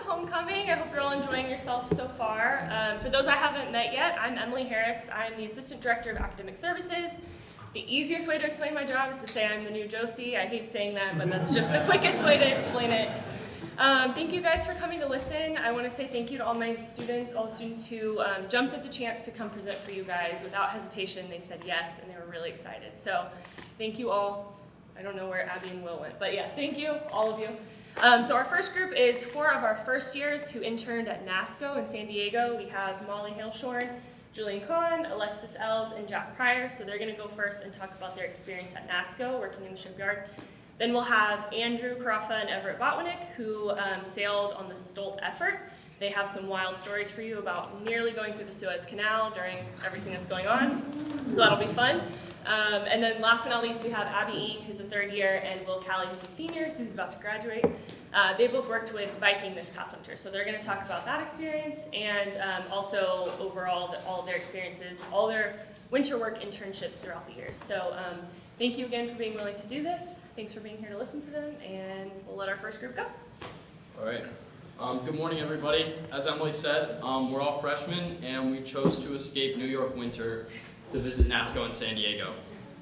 homecoming. I hope you're all enjoying yourself so far. For those I haven't met yet, I'm Emily Harris. I'm the Assistant Director of Academic Services. The easiest way to explain my job is to say I'm the new Josie. I hate saying that, but that's just the quickest way to explain it. Thank you guys for coming to listen. I want to say thank you to all my students, all the students who jumped at the chance to come present for you guys. Without hesitation, they said yes, and they were really excited. So thank you all. I don't know where Abby and Will went, but yeah, thank you, all of you. So our first group is 4 of our first years who interned at NASCO in San Diego. We have Molly Hailshorn, Julian Kahn, Alexis Ells, and Jack Pryor. So they're gonna go first and talk about their experience at NASCO, working in the shipyard. Then we'll have Andrew Carafa and Everett Botwinick, who sailed on the Stolt Effort. They have some wild stories for you about nearly going through the Suez Canal during everything that's going on. So that'll be fun. And then last but not least, we have Abby Eaton, who's a 3rd year, and Will Callie, who's a senior, who's about to graduate. They both worked with Viking this past winter. So they're gonna talk about that experience and also overall all of their experiences, all their winter work internships throughout the years. So thank you again for being willing to do this. Thanks for being here to listen to them, and we'll let our first group go. All right. Good morning, everybody. As Emily said, we're all freshmen, and we chose to escape New York winter to visit NASCO in San Diego.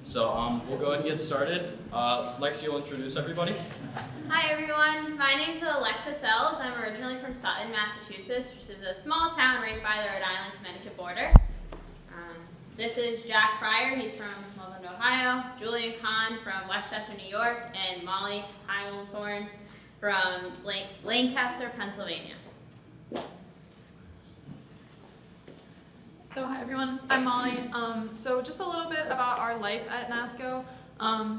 So we'll go ahead and get started. Lexi will introduce everybody. Hi, everyone. My name's Alexis Ells. I'm originally from Sutton, Massachusetts, which is a small town right by the Rhode Island-Connecticut border. This is Jack Pryor. He's from Loveland, Ohio. Julian Kahn from Westchester, New York, and Molly Hailshorn from Lancaster, Pennsylvania. So hi everyone, I'm Molly. So just a little bit about our life at NASCO.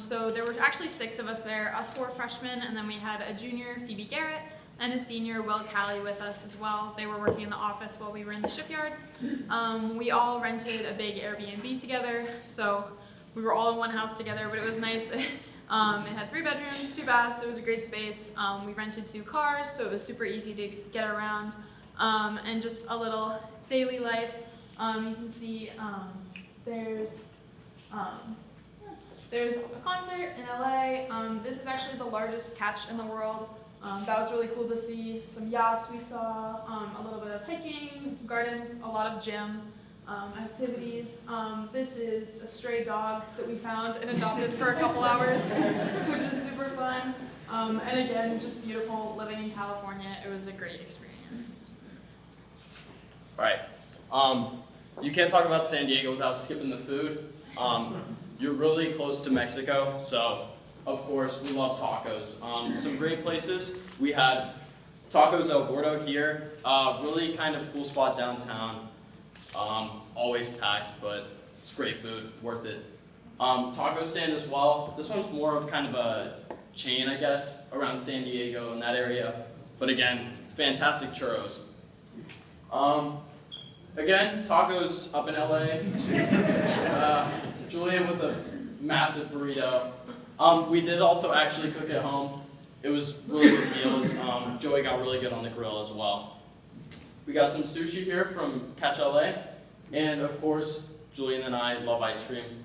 So there were actually 6 of us there, us 4 freshmen, and then we had a junior, Phoebe Garrett, and a senior, Will Callie, with us as well. They were working in the office while we were in the shipyard. We all rented a big Airbnb together, so we were all in one house together, but it was nice. It had 3 bedrooms, 2 baths. It was a great space. We rented 2 cars, so it was super easy to get around. And just a little daily life. You can see there's a concert in LA. This is actually the largest catch in the world. That was really cool to see. Some yachts we saw, a little bit of hiking, some gardens, a lot of gym activities. This is a stray dog that we found and adopted for a couple hours, which was super fun. And again, just beautiful living in California. It was a great experience. All right. You can't talk about San Diego without skipping the food. You're really close to Mexico, so of course we love tacos. Some great places. We had Tacos El Gordo here. Really kind of cool spot downtown. Always packed, but it's great food, worth it. Taco stand as well. This one's more of kind of a chain, I guess, around San Diego in that area. But again, fantastic churros. Again, tacos up in LA. Julian with a massive burrito. We did also actually cook at home. It was really good meals. Joey got really good on the grill as well. We got some sushi here from Catch LA. And of course, Julian and I love ice cream.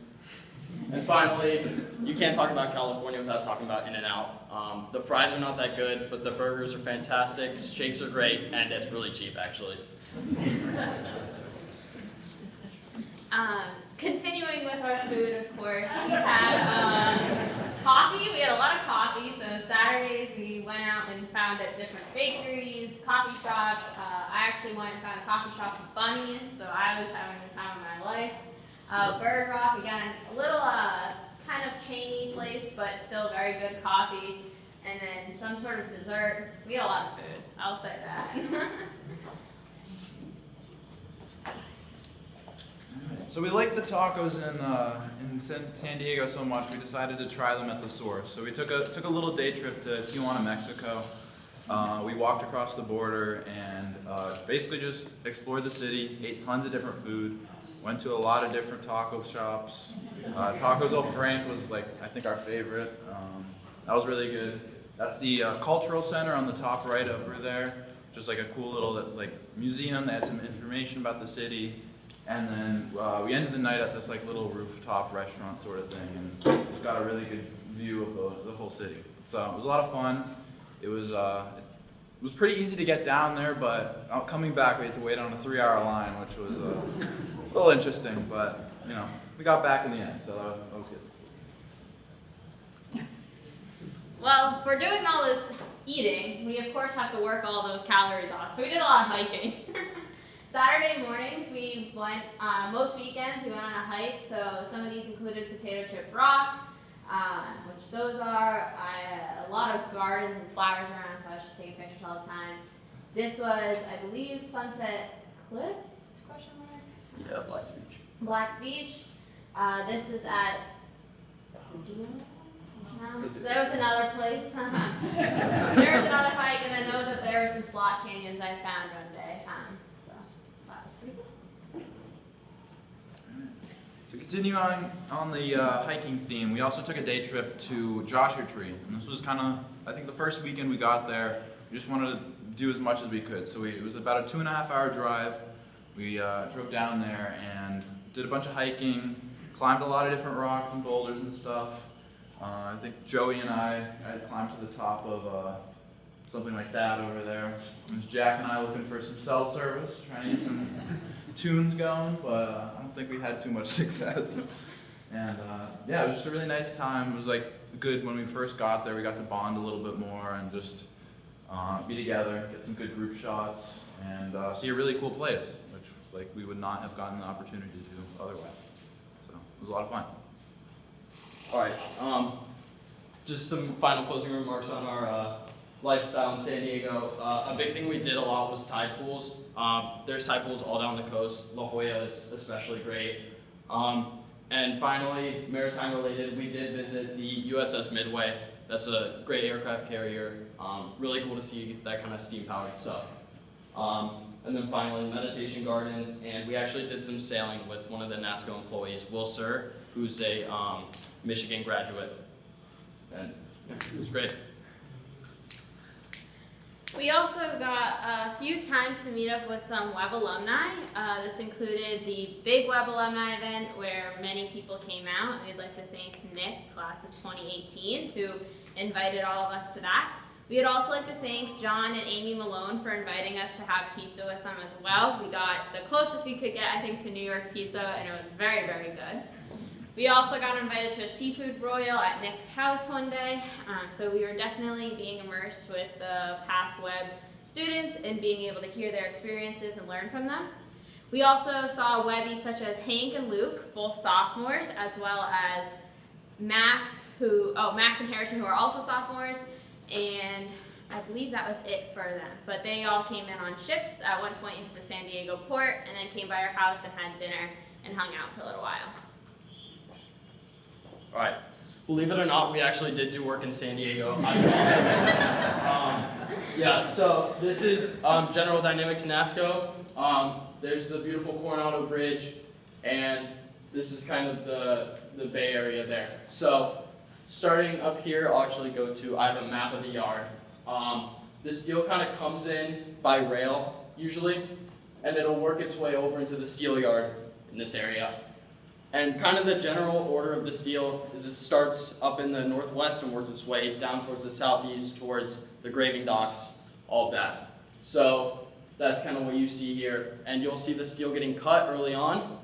And finally, you can't talk about California without talking about In-N-Out. The fries are not that good, but the burgers are fantastic, shakes are great, and it's really cheap actually. Continuing with our food, of course, we had coffee. We had a lot of coffee, so Saturdays we went out and found at different bakeries, coffee shops. I actually went and found a coffee shop with bunnies, so I was having the time of my life. Bird Rock, again, a little kind of chainy place, but still very good coffee. And then some sort of dessert. We had a lot of food, I'll say that. So we liked the tacos in San Diego so much, we decided to try them at the source. So we took a little day trip to Tijuana, Mexico. We walked across the border and basically just explored the city, ate tons of different food, went to a lot of different taco shops. Tacos El Frank was I think our favorite. That was really good. That's the cultural center on the top right over there. Just a cool little museum that had some information about the city. And then we ended the night at this little rooftop restaurant sort of thing, and just got a really good view of the whole city. So it was a lot of fun. It was was pretty easy to get down there, but coming back we had to wait on a 3-hour line, which was a little interesting, but you know, we got back in the end, so that was good. Well, if we're doing all this eating, we of course have to work all those calories off. So we did a lot of hiking. Saturday mornings we went, most weekends we went on a hike. So some of these included Potato Chip Rock, which those are a lot of gardens and flowers around, so I was just taking pictures all the time. This was, I believe, Sunset Cliffs, question mark? Yeah, Black's Beach. Black's Beach. This was at, do you know? No, there was another place. There was another hike, and then there were some slot canyons I found one day. So that was pretty cool. So continue on the hiking theme, we also took a day trip to Joshua Tree, and this was kind of, I think the first weekend we got there, we just wanted to do as much as we could. So it was about a 2.5-hour drive. We drove down there and did a bunch of hiking, climbed a lot of different rocks and boulders and stuff. I think Joey and I had climbed to the top of something like that over there. It was Jack and I looking for some cell service, trying to get some tunes going, but I don't think we had too much success. And yeah, it was just a really nice time. It was like good when we first got there. We got to bond a little bit more and just be together, get some good group shots, and see a really cool place, which like we would not have gotten the opportunity to do otherwise. So it was a lot of fun. All right, just some final closing remarks on our lifestyle in San Diego. A big thing we did a lot was tide pools. There's tide pools all down the coast. La Jolla is especially great. And finally, maritime related, we did visit the USS Midway. That's a great aircraft carrier. Really cool to see that kind of steam-powered stuff. And then finally, meditation gardens, and we actually did some sailing with one of the NASCO employees, Will Sir, who's a Michigan graduate, and yeah, it was great. We also got a few times to meet up with some Webb alumni. This included the big Webb alumni event where many people came out. We'd like to thank Nick, class of 2018, who invited all of us to that. We would also like to thank John and Amy Malone for inviting us to have pizza with them as well. We got the closest we could get, I think, to New York pizza, and it was very, very good. We also got invited to a seafood broil at Nick's house one day, so we were definitely being immersed with the past Webb students and being able to hear their experiences and learn from them. We also saw Webbies such as Hank and Luke, both sophomores, as well as Max and Harrison, who are also sophomores, and I believe that was it for them. But they all came in on ships at one point into the San Diego port, and then came by our house and had dinner and hung out for a little while. All right, believe it or not, we actually did do work in San Diego. I promise. Yeah, so this is General Dynamics NASCO. There's the beautiful Coronado Bridge, and this is kind of the Bay Area there. So starting up here, I'll actually I have a map of the yard. This steel kind of comes in by rail, usually, and it'll work its way over into the steel yard in this area. And kind of the general order of the steel is it starts up in the northwest and works its way down towards the southeast, towards the graving docks, all of that. So that's kind of what you see here. And you'll see the steel getting cut early on,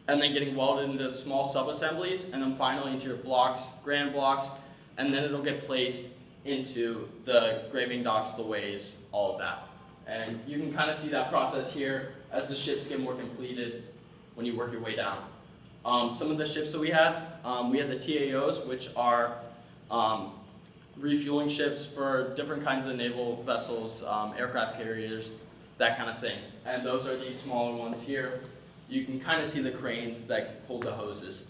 and then getting welded into small sub-assemblies, and then finally into your blocks, grand blocks, and then it'll get placed into the graving docks, the ways, all of that. And you can kind of see that process here as the ships get more completed when you work your way down. Some of the ships that we had the TAOs, which are refueling ships for different kinds of naval vessels, aircraft carriers, that kind of thing. And those are these smaller ones here. You can kind of see the cranes that hold the hoses.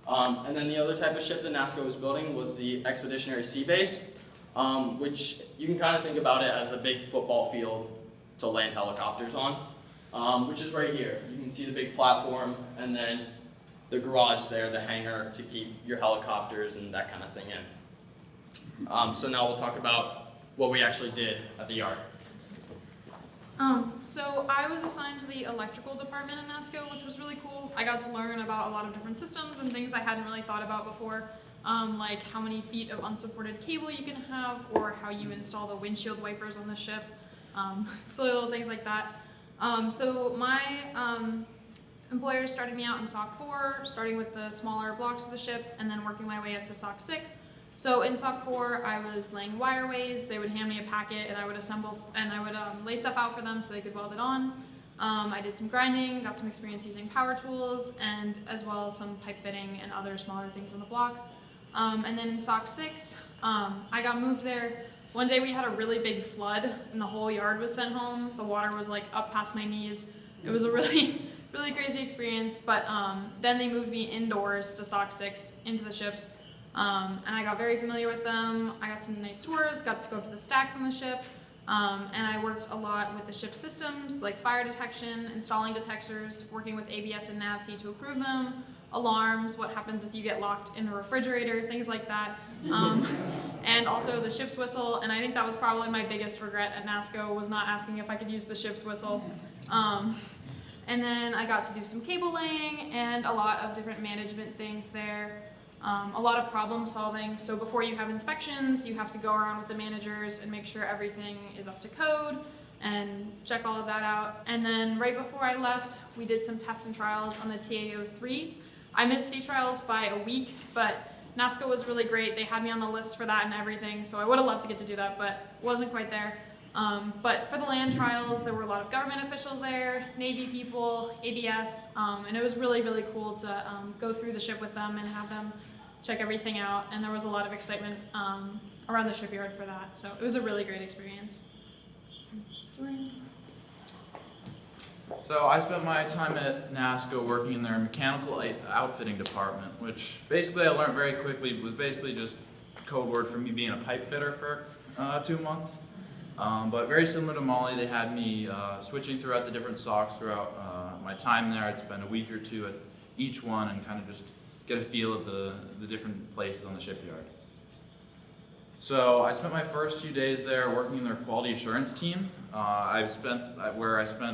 And then the other type of ship that NASCO was building was the Expeditionary Sea Base, which you can kind of think about it as a big football field to land helicopters on, which is right here. You can see the big platform, and then the garage there, the hangar to keep your helicopters and that kind of thing in. So now we'll talk about what we actually did at the yard. So I was assigned to the electrical department in NASCO, which was really cool. I got to learn about a lot of different systems and things I hadn't really thought about before. like how many feet of unsupported cable you can have, or how you install the windshield wipers on the ship, silly little things like that. So my employers started me out in SOC 4, starting with the smaller blocks of the ship, and then working my way up to SOC 6. So in SOC 4, I was laying wireways. They would hand me a packet, and I would assemble, and I would lay stuff out for them so they could weld it on. I did some grinding, got some experience using power tools, and as well as some pipe fitting and other smaller things on the block. And then in SOC 6, I got moved there. One day we had a really big flood, and the whole yard was sent home. The water was like up past my knees. It was a really crazy experience, but then they moved me indoors to SOC 6 into the ships, and I got very familiar with them. I got some nice tours, got to go to the stacks on the ship, and I worked a lot with the ship systems like fire detection, installing detectors, working with ABS and NAVC to approve them, alarms, what happens if you get locked in the refrigerator, things like that, and also the ship's whistle. And I think that was probably my biggest regret at NASCO, was not asking if I could use the ship's whistle. And then I got to do some cable laying and a lot of different management things there. A lot of problem solving. So before you have inspections, you have to go around with the managers and make sure everything is up to code and check all of that out. And then right before I left, we did some tests and trials on the TAO3. I missed sea trials by a week, but NASCO was really great. They had me on the list for that and everything, so I would have loved to get to do that, but wasn't quite there. But for the land trials, there were a lot of government officials there, Navy people, ABS, and it was really cool to go through the ship with them and have them check everything out. And there was a lot of excitement around the shipyard for that, so it was a really great experience. So I spent my time at NASCO working in their mechanical outfitting department, which basically I learned very quickly was basically just code word for me being a pipe fitter for 2 months. But very similar to Molly, they had me switching throughout the different SOCs throughout my time there. I'd spend a week or two at each one and kind of just get a feel of the different places on the shipyard. So I spent my first few days there working in their quality assurance team. I spent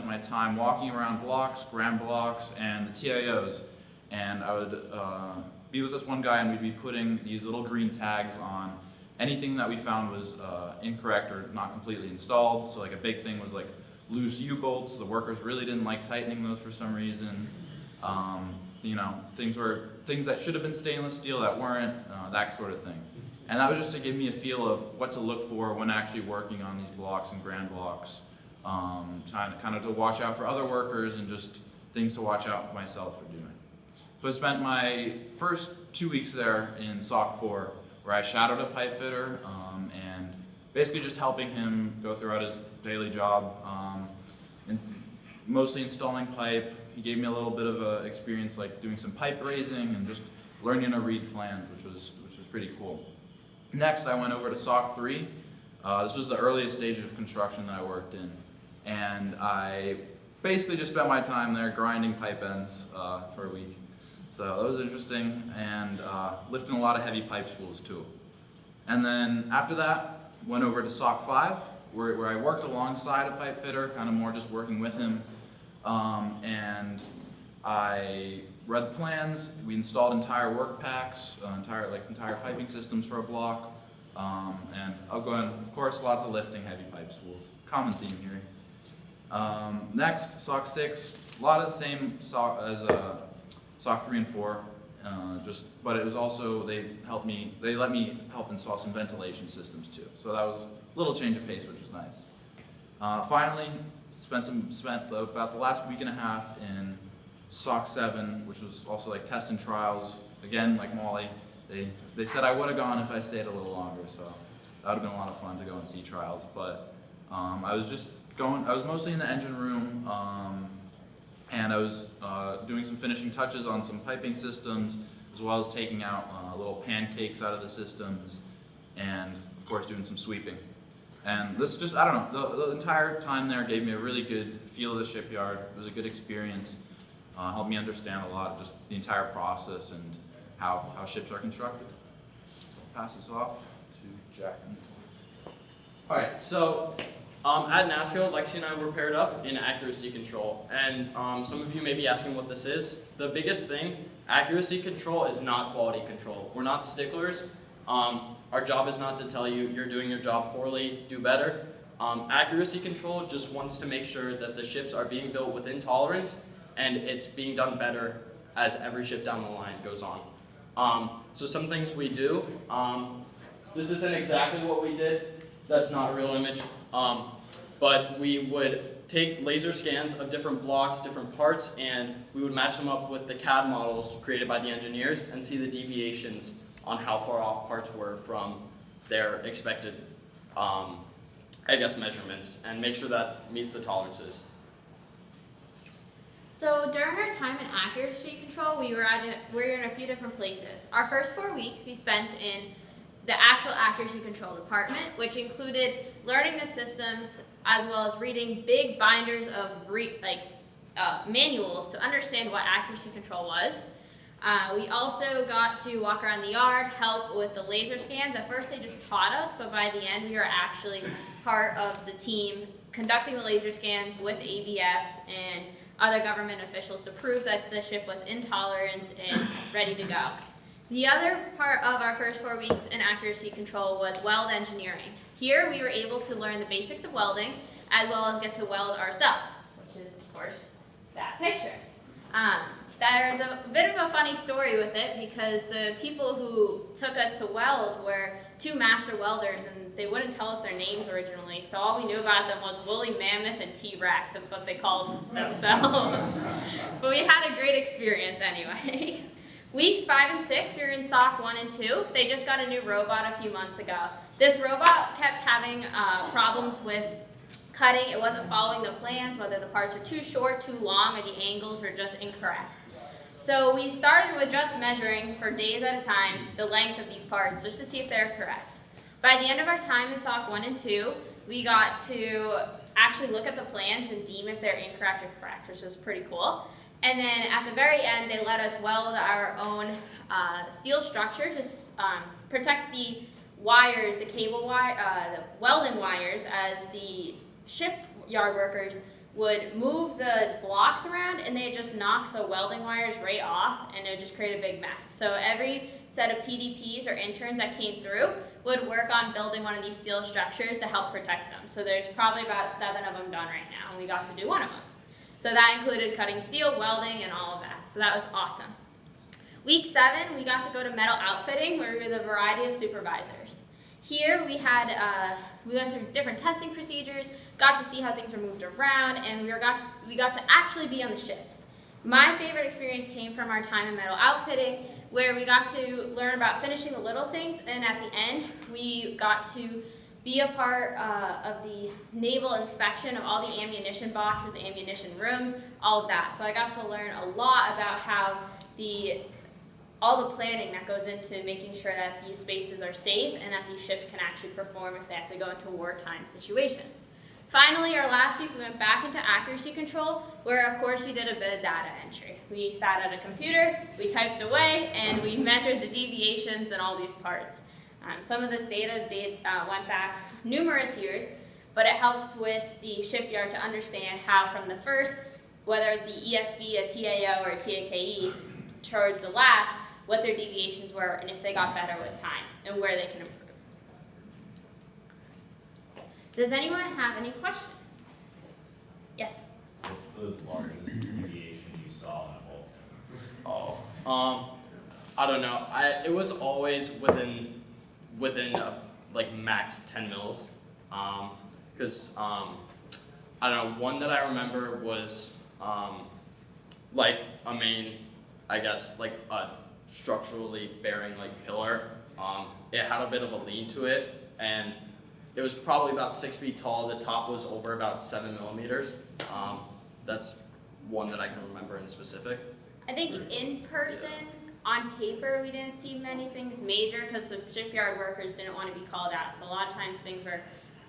my time walking around blocks, ground blocks, and the TIOs. And I would be with this one guy, and we'd be putting these little green tags on anything that we found was incorrect or not completely installed. So like a big thing was like loose U-bolts. The workers really didn't like tightening those for some reason. Things that should have been stainless steel that weren't, that sort of thing. And that was just to give me a feel of what to look for when actually working on these blocks and grand blocks. Kind of to watch out for other workers and just things to watch out myself for doing. So I spent my first 2 weeks there in SOC 4, where I shadowed a pipe fitter and basically just helping him go throughout his daily job, mostly installing pipe. He gave me a little bit of experience like doing some pipe raising and just learning to read plans, which was pretty cool. Next, I went over to SOC 3. This was the earliest stage of construction that I worked in, and I basically just spent my time there grinding pipe ends for a week. So that was interesting, and lifting a lot of heavy pipe spools too. And then after that, went over to SOC 5, where I worked alongside a pipe fitter, kind of more just working with him. And I read the plans. We installed entire work packs, entire piping systems for a block. And I'll go in, of course, lots of lifting heavy pipe spools. Common theme here. Next, SOC 6, a lot of the same SOC as SOC 3 and 4, but it was also, they let me help install some ventilation systems too. So that was a little change of pace, which was nice. Finally, spent about the last week and a half in SOC 7, which was also like tests and trials. Again, like Molly, they said I would have gone if I stayed a little longer, so that would have been a lot of fun to go and see trials. But I was mostly in the engine room, and I was doing some finishing touches on some piping systems, as well as taking out little pancakes out of the systems, and of course doing some sweeping. And this just, I don't know, the entire time there gave me a really good feel of the shipyard. It was a good experience. Helped me understand a lot of just the entire process and how ships are constructed. I'll pass this off to Jack. All right, so At NASCO, Lexi and I were paired up in accuracy control, and some of you may be asking what this is. The biggest thing, accuracy control is not quality control. We're not sticklers. Our job is not to tell you you're doing your job poorly, do better. Accuracy control just wants to make sure that the ships are being built within tolerance and it's being done better as every ship down the line goes on. So some things we do, this isn't exactly what we did, that's not a real image, but we would take laser scans of different blocks, different parts, and we would match them up with the CAD models created by the engineers and see the deviations on how far off parts were from their expected, measurements, and make sure that meets the tolerances. So during our time in accuracy control, we were in a few different places. Our first 4 weeks we spent in the actual accuracy control department, which included learning the systems as well as reading big binders of manuals to understand what accuracy control was. We also got to walk around the yard, help with the laser scans. At first they just taught us, but by the end we were actually part of the team conducting the laser scans with ABS and other government officials to prove that the ship was in tolerance and ready to go. The other part of our first 4 weeks in accuracy control was weld engineering. Here we were able to learn the basics of welding as well as get to weld ourselves, which is of course that picture. There's a bit of a funny story with it because the people who took us to weld were 2 master welders and they wouldn't tell us their names originally, so all we knew about them was woolly mammoth and T-Rex. That's what they called themselves. But we had a great experience anyway. Weeks 5 and 6, we were in SOC 1 and 2. They just got a new robot a few months ago. This robot kept having problems with cutting. It wasn't following the plans, whether the parts are too short, too long, or the angles were just incorrect. So we started with just measuring for days at a time the length of these parts just to see if they're correct. By the end of our time in SOC 1 and 2, we got to actually look at the plans and deem if they're incorrect or correct, which was pretty cool. And then at the very end, they let us weld our own steel structure to protect the wires, the cable wire, the welding wires, as the shipyard workers would move the blocks around and they just knock the welding wires right off and it would just create a big mess. So every set of PDPs or interns that came through would work on building one of these steel structures to help protect them. So there's probably about 7 of them done right now and we got to do one of them. So that included cutting steel, welding, and all of that. So that was awesome. Week 7, we got to go to metal outfitting where we were the variety of supervisors. Here we went through different testing procedures, got to see how things were moved around, and we got to actually be on the ships. My favorite experience came from our time in metal outfitting, where we got to learn about finishing the little things, and at the end, we got to be a part of the naval inspection of all the ammunition boxes, ammunition rooms, all of that. So I got to learn a lot about how all the planning that goes into making sure that these spaces are safe and that these ships can actually perform if they have to go into wartime situations. Finally, our last week, we went back into accuracy control, where of course we did a bit of data entry. We sat at a computer, we typed away, and we measured the deviations in all these parts. Some of this data went back numerous years, but it helps with the shipyard to understand how from the first, whether it's the ESB, a TAO, or a TAKE, towards the last, what their deviations were and if they got better with time and where they can improve. Does anyone have any questions? Yes? What's the largest deviation you saw in a whole? I don't know. It was always within like max 10 mils. Because I don't know. One that I remember was like a main, I guess, like a structurally bearing like pillar. It had a bit of a lean to it, and it was probably about 6 feet tall. The top was over about 7 millimeters. That's one that I can remember in specific. I think in person, on paper, we didn't see many things major because the shipyard workers didn't want to be called out. So a lot of times things were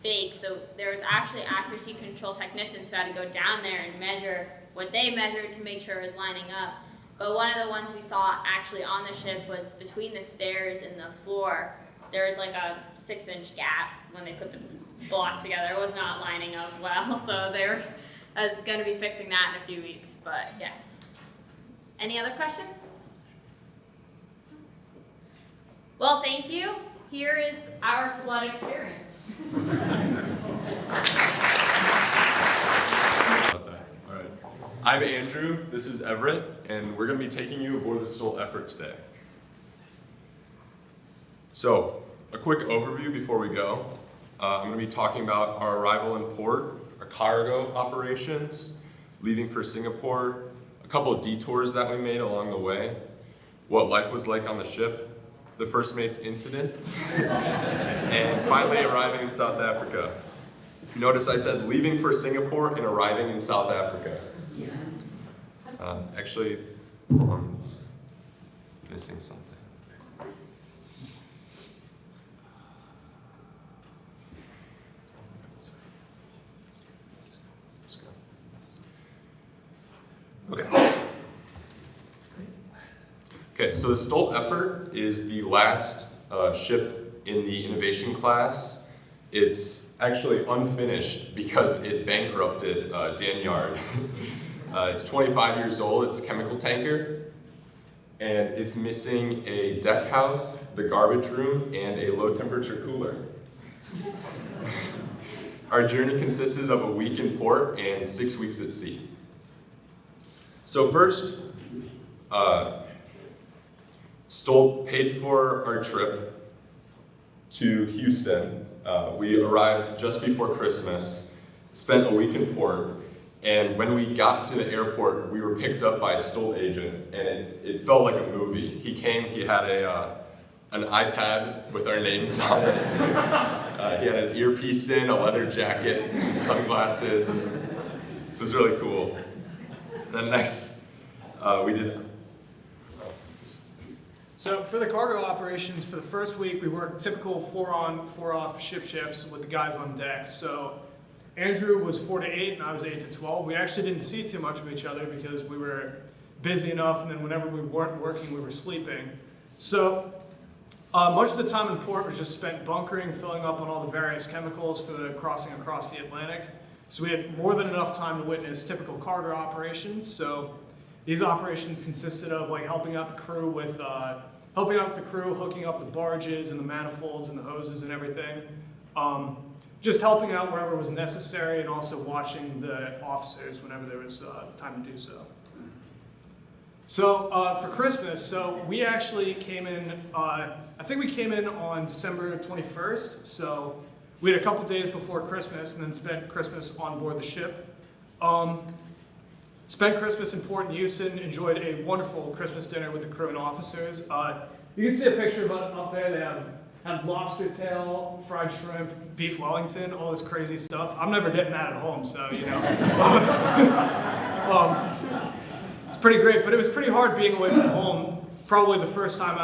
fake. So there was actually accuracy control technicians who had to go down there and measure what they measured to make sure it was lining up. But one of the ones we saw actually on the ship was between the stairs and the floor. There was like a 6-inch gap when they put the blocks together. It was not lining up well, so they're going to be fixing that in a few weeks, but yes. Any other questions? Well, thank you. Here is our flood experience. All right. I'm Andrew, this is Everett, and we're going to be taking you aboard the Stolt effort today. So, a quick overview before we go. I'm going to be talking about our arrival in port, our cargo operations, leaving for Singapore, a couple of detours that we made along the way, what life was like on the ship, the first mate's incident, and finally arriving in South Africa. Notice I said leaving for Singapore and arriving in South Africa. Actually, hold on, it's missing something. Okay, so the Stolt effort is the last ship in the innovation class. It's actually unfinished because it bankrupted Dan Yard. It's 25 years old, it's a chemical tanker, and it's missing a deck house, the garbage room, and a low temperature cooler. Our journey consisted of a week in port and 6 weeks at sea. So first, Stolt paid for our trip to Houston. We arrived just before Christmas, spent a week in port, and when we got to the airport, we were picked up by a Stolt agent, and it felt like a movie. He came, he had an iPad with our names on it. He had an earpiece in, a leather jacket, some sunglasses. It was really cool. Then next, we did. So for the cargo operations, for the first week, we worked typical 4-on, 4-off shifts with the guys on deck. So Andrew was 4 to 8, and I was 8 to 12. We actually didn't see too much of each other because we were busy enough, and then whenever we weren't working, we were sleeping. So much of the time in port was just spent bunkering, filling up on all the various chemicals for the crossing across the Atlantic. So we had more than enough time to witness typical cargo operations. So these operations consisted of like helping out the crew with hooking up the barges and the manifolds and the hoses and everything. Just helping out wherever was necessary, and also watching the officers whenever there was time to do so. So for Christmas, so we actually came in, I think we came in on December 21st. So we had a couple days before Christmas and then spent Christmas on board the ship. Spent Christmas in Port in Houston, enjoyed a wonderful Christmas dinner with the crew and officers. You can see a picture of it up there. They have lobster tail, fried shrimp, beef Wellington, all this crazy stuff. I'm never getting that at home, so, you know. It's pretty great, but it was pretty hard being away from home. Probably the first time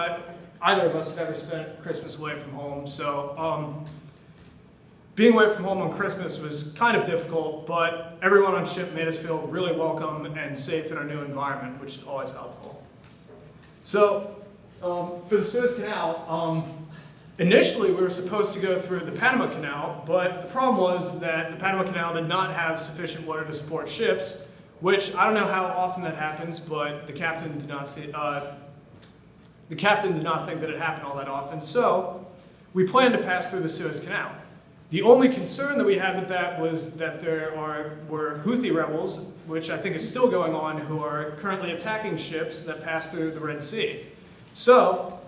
either of us have ever spent Christmas away from home. So being away from home on Christmas was kind of difficult, but everyone on ship made us feel really welcome and safe in our new environment, which is always helpful. So for the Suez Canal, initially we were supposed to go through the Panama Canal, but the problem was that the Panama Canal did not have sufficient water to support ships, which I don't know how often that happens, but the captain did not think that it happened all that often. So we planned to pass through the Suez Canal. The only concern that we had with that was that were Houthi rebels, which I think is still going on, who are currently attacking ships that pass through the Red Sea. So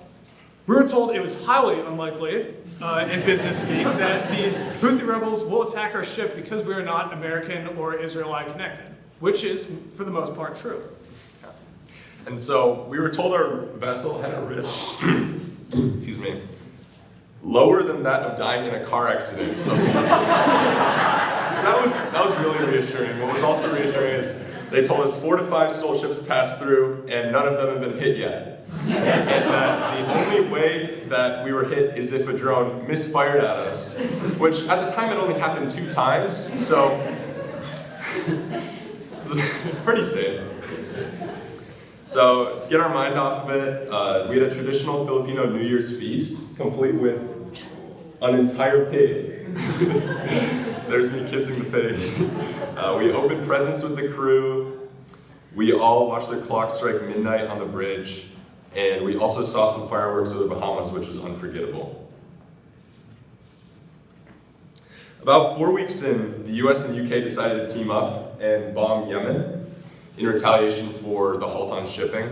we were told it was highly unlikely, in business speak, that the Houthi rebels will attack our ship because we are not American or Israelite connected, which is, for the most part, true. And so we were told our vessel had a risk, excuse me, lower than that of dying in a car accident. So that was really reassuring. What was also reassuring is they told us 4 to 5 Stolt ships passed through and none of them have been hit yet. And that the only way that we were hit is if a drone misfired at us, which at the time it only happened 2 times, so pretty safe. So get our mind off of it. We had a traditional Filipino New Year's feast, complete with an entire pig. There's me kissing the pig. We opened presents with the crew. We all watched the clock strike midnight on the bridge. And we also saw some fireworks over the Bahamas, which was unforgettable. About 4 weeks in, the US and UK decided to team up and bomb Yemen in retaliation for the halt on shipping.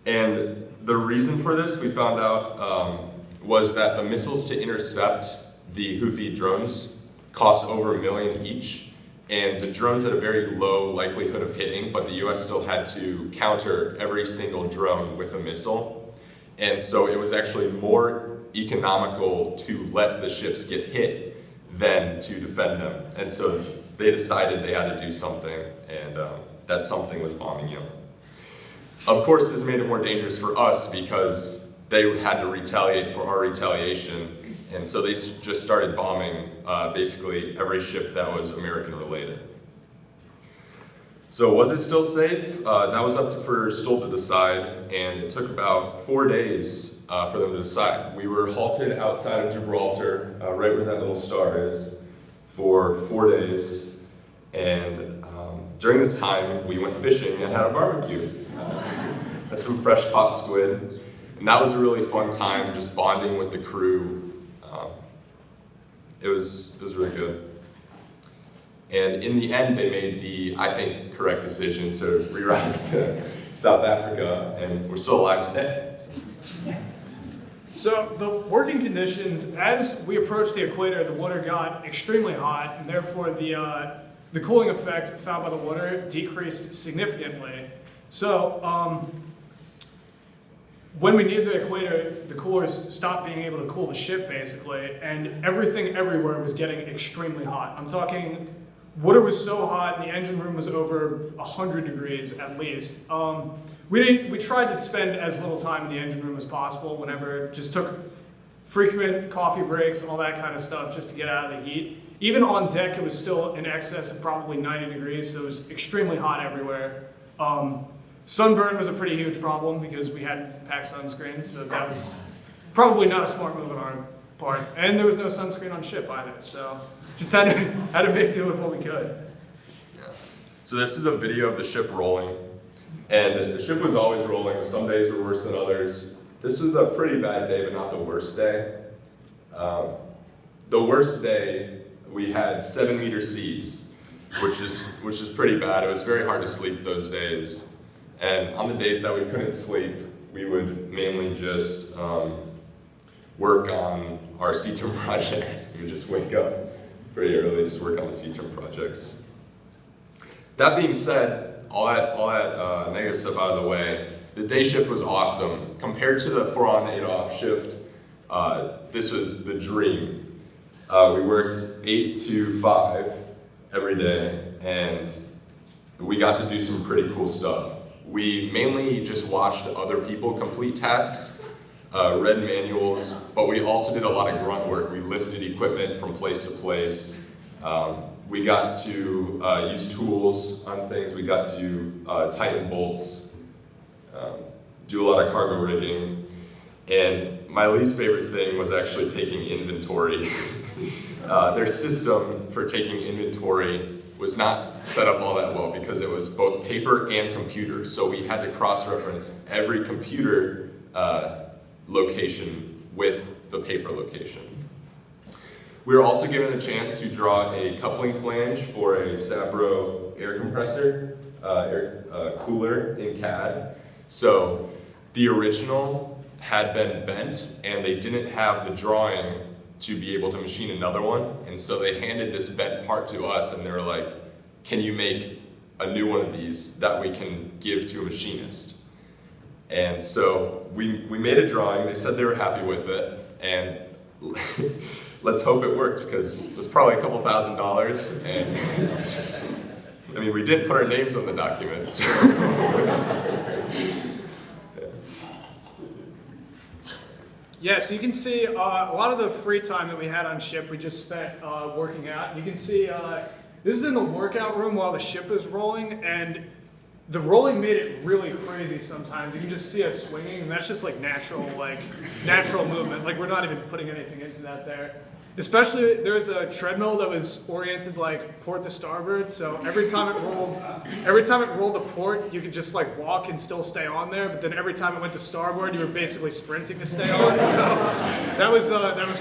And the reason for this, we found out, was that the missiles to intercept the Houthi drones cost over $1 million each. And the drones had a very low likelihood of hitting, but the US still had to counter every single drone with a missile. And so it was actually more economical to let the ships get hit than to defend them. And so they decided they had to do something, and that something was bombing Yemen. Of course, this made it more dangerous for us because they had to retaliate for our retaliation. And so they just started bombing basically every ship that was American related. So was it still safe? That was up for Stolt to decide, and it took about 4 days for them to decide. We were halted outside of Gibraltar, right where that little star is, for 4 days. And during this time, we went fishing and had a barbecue. Had some fresh caught squid. And that was a really fun time, just bonding with the crew. It was really good. And in the end, they made the, I think, correct decision to re-rise to South Africa, and we're still alive today. So the working conditions, as we approached the equator, the water got extremely hot, and therefore the cooling effect found by the water decreased significantly. So when we neared the equator, the coolers stopped being able to cool the ship, basically, and everything everywhere was getting extremely hot. I'm talking, water was so hot, the engine room was over 100 degrees at least. We tried to spend as little time in the engine room as possible whenever, just took frequent coffee breaks, all that kind of stuff, just to get out of the heat. Even on deck, it was still in excess of probably 90 degrees, so it was extremely hot everywhere. Sunburn was a pretty huge problem because we hadn't packed sunscreen, so that was probably not a smart move on our part. And there was no sunscreen on ship either, so just had to make do with what we could. Yeah. So this is a video of the ship rolling, and the ship was always rolling. Some days were worse than others. This was a pretty bad day, but not the worst day. The worst day, we had 7-meter seas, which is pretty bad. It was very hard to sleep those days. And on the days that we couldn't sleep, we would mainly just work on our C-term projects. We would just wake up pretty early, just work on the C-term projects. That being said, all that negative stuff out of the way, the day shift was awesome. Compared to the 4-on, 8-off shift, this was the dream. We worked 8 to 5 every day, and we got to do some pretty cool stuff. We mainly just watched other people complete tasks, read manuals, but we also did a lot of grunt work. We lifted equipment from place to place. We got to use tools on things. We got to tighten bolts, do a lot of cargo rigging. And my least favorite thing was actually taking inventory. Their system for taking inventory was not set up all that well because it was both paper and computer. So we had to cross-reference every computer location with the paper location. We were also given a chance to draw a coupling flange for a Sabro air compressor, cooler in CAD. So the original had been bent and they didn't have the drawing to be able to machine another one. And so they handed this bent part to us and they were like, can you make a new one of these that we can give to a machinist? And so we made a drawing. They said they were happy with it. And let's hope it worked because it was probably a couple $1,000. And I mean, we did put our names on the documents. Yeah, so you can see a lot of the free time that we had on ship, we just spent working out. You can see this is in the workout room while the ship is rolling, and the rolling made it really crazy sometimes. You can just see us swinging, and that's just like natural movement. Like we're not even putting anything into that there. Especially there's a treadmill that was oriented like port to starboard, so every time it rolled to port, you could just like walk and still stay on there. But then every time it went to starboard, you were basically sprinting to stay on. So that was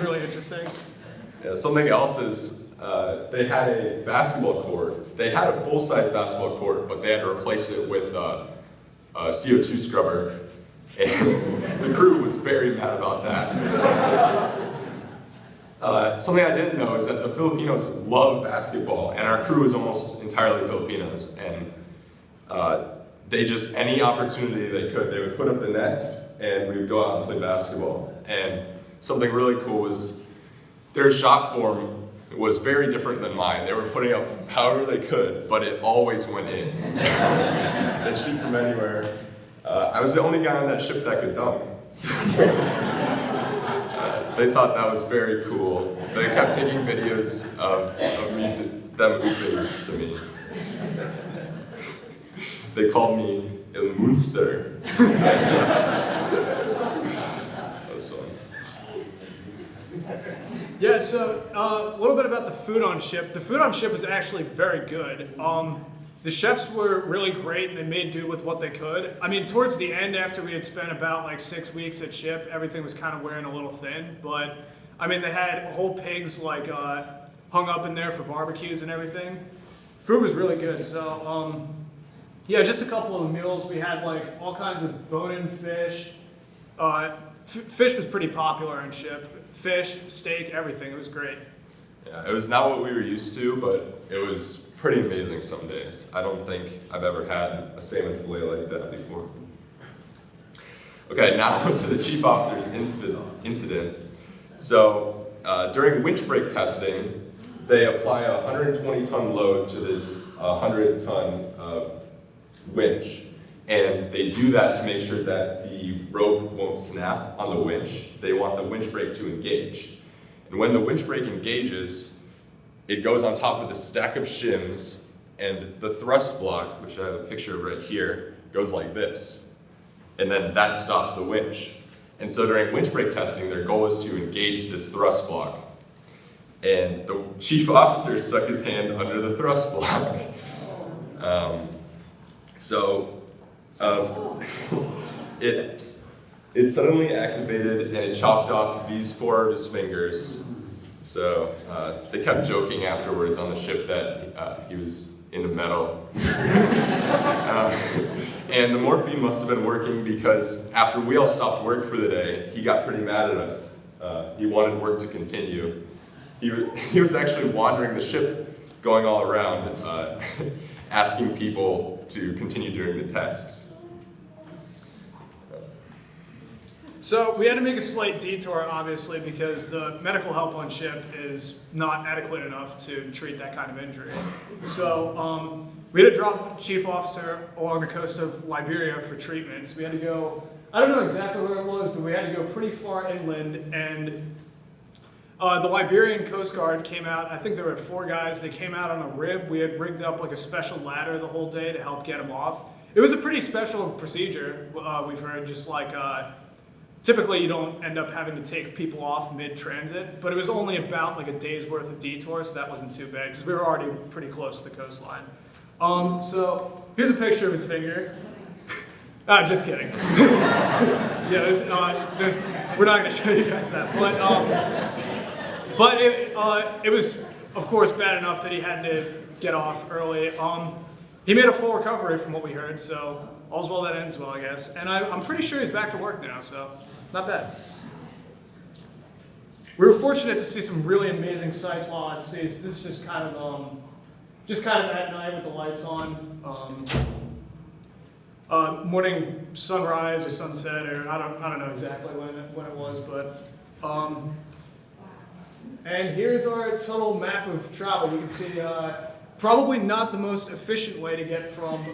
really interesting. Yeah, something else is they had a basketball court. They had a full-size basketball court, but they had to replace it with a CO2 scrubber, and the crew was very mad about that. Something I didn't know is that the Filipinos love basketball, and our crew is almost entirely Filipinos, and they just, any opportunity they could, they would put up the nets, and we would go out and play basketball. And something really cool was their shot form was very different than mine. They were putting up however they could, but it always went in. So they shoot from anywhere. I was the only guy on that ship that could dunk. So, they thought that was very cool. They kept taking videos of them hooping to me. They called me El Munster. That's fun. Yeah, so a little bit about the food on ship. The food on ship was actually very good. The chefs were really great, and they made do with what they could. I mean, towards the end, after we had spent about like 6 weeks at ship, everything was kind of wearing a little thin. But I mean, they had whole pigs like hung up in there for barbecues and everything. Food was really good. So yeah, just a couple of the meals. We had like all kinds of bone-in fish. Fish was pretty popular on ship. Fish, steak, everything. It was great. Yeah, it was not what we were used to, but it was pretty amazing some days. I don't think I've ever had a salmon fillet like that before. Okay, now to the chief officer's incident. So during winch brake testing, they apply a 120-ton load to this 100-ton winch. And they do that to make sure that the rope won't snap on the winch. They want the winch brake to engage. And when the winch brake engages, it goes on top of the stack of shims, and the thrust block, which I have a picture of right here, goes like this. And then that stops the winch. And so during winch brake testing, their goal is to engage this thrust block. And the chief officer stuck his hand under the thrust block. It suddenly activated, and it chopped off these 4 of his fingers. So they kept joking afterwards on the ship that he was into metal. And the morphine must have been working because after we all stopped work for the day, he got pretty mad at us. He wanted work to continue. He was actually wandering the ship, going all around, asking people to continue doing the tasks. So we had to make a slight detour, obviously, because the medical help on ship is not adequate enough to treat that kind of injury. So we had to drop chief officer along the coast of Liberia for treatments. We had to go, I don't know exactly where it was, but we had to go pretty far inland, and the Liberian Coast Guard came out. I think there were 4 guys. They came out on a rib. We had rigged up like a special ladder the whole day to help get them off. It was a pretty special procedure, we've heard, just like typically you don't end up having to take people off mid-transit, but it was only about like a day's worth of detour, so that wasn't too bad because we were already pretty close to the coastline. So here's a picture of his finger. Just kidding. Yeah, we're not going to show you guys that, but it was, of course, bad enough that he had to get off early. He made a full recovery from what we heard, so all's well that ends well, I guess. And I'm pretty sure he's back to work now, so it's not bad. We were fortunate to see some really amazing sights while at sea. So this is just kind of at night with the lights on. Morning sunrise or sunset, or I don't know exactly when it was, but and here's our total map of travel. You can see probably not the most efficient way to get from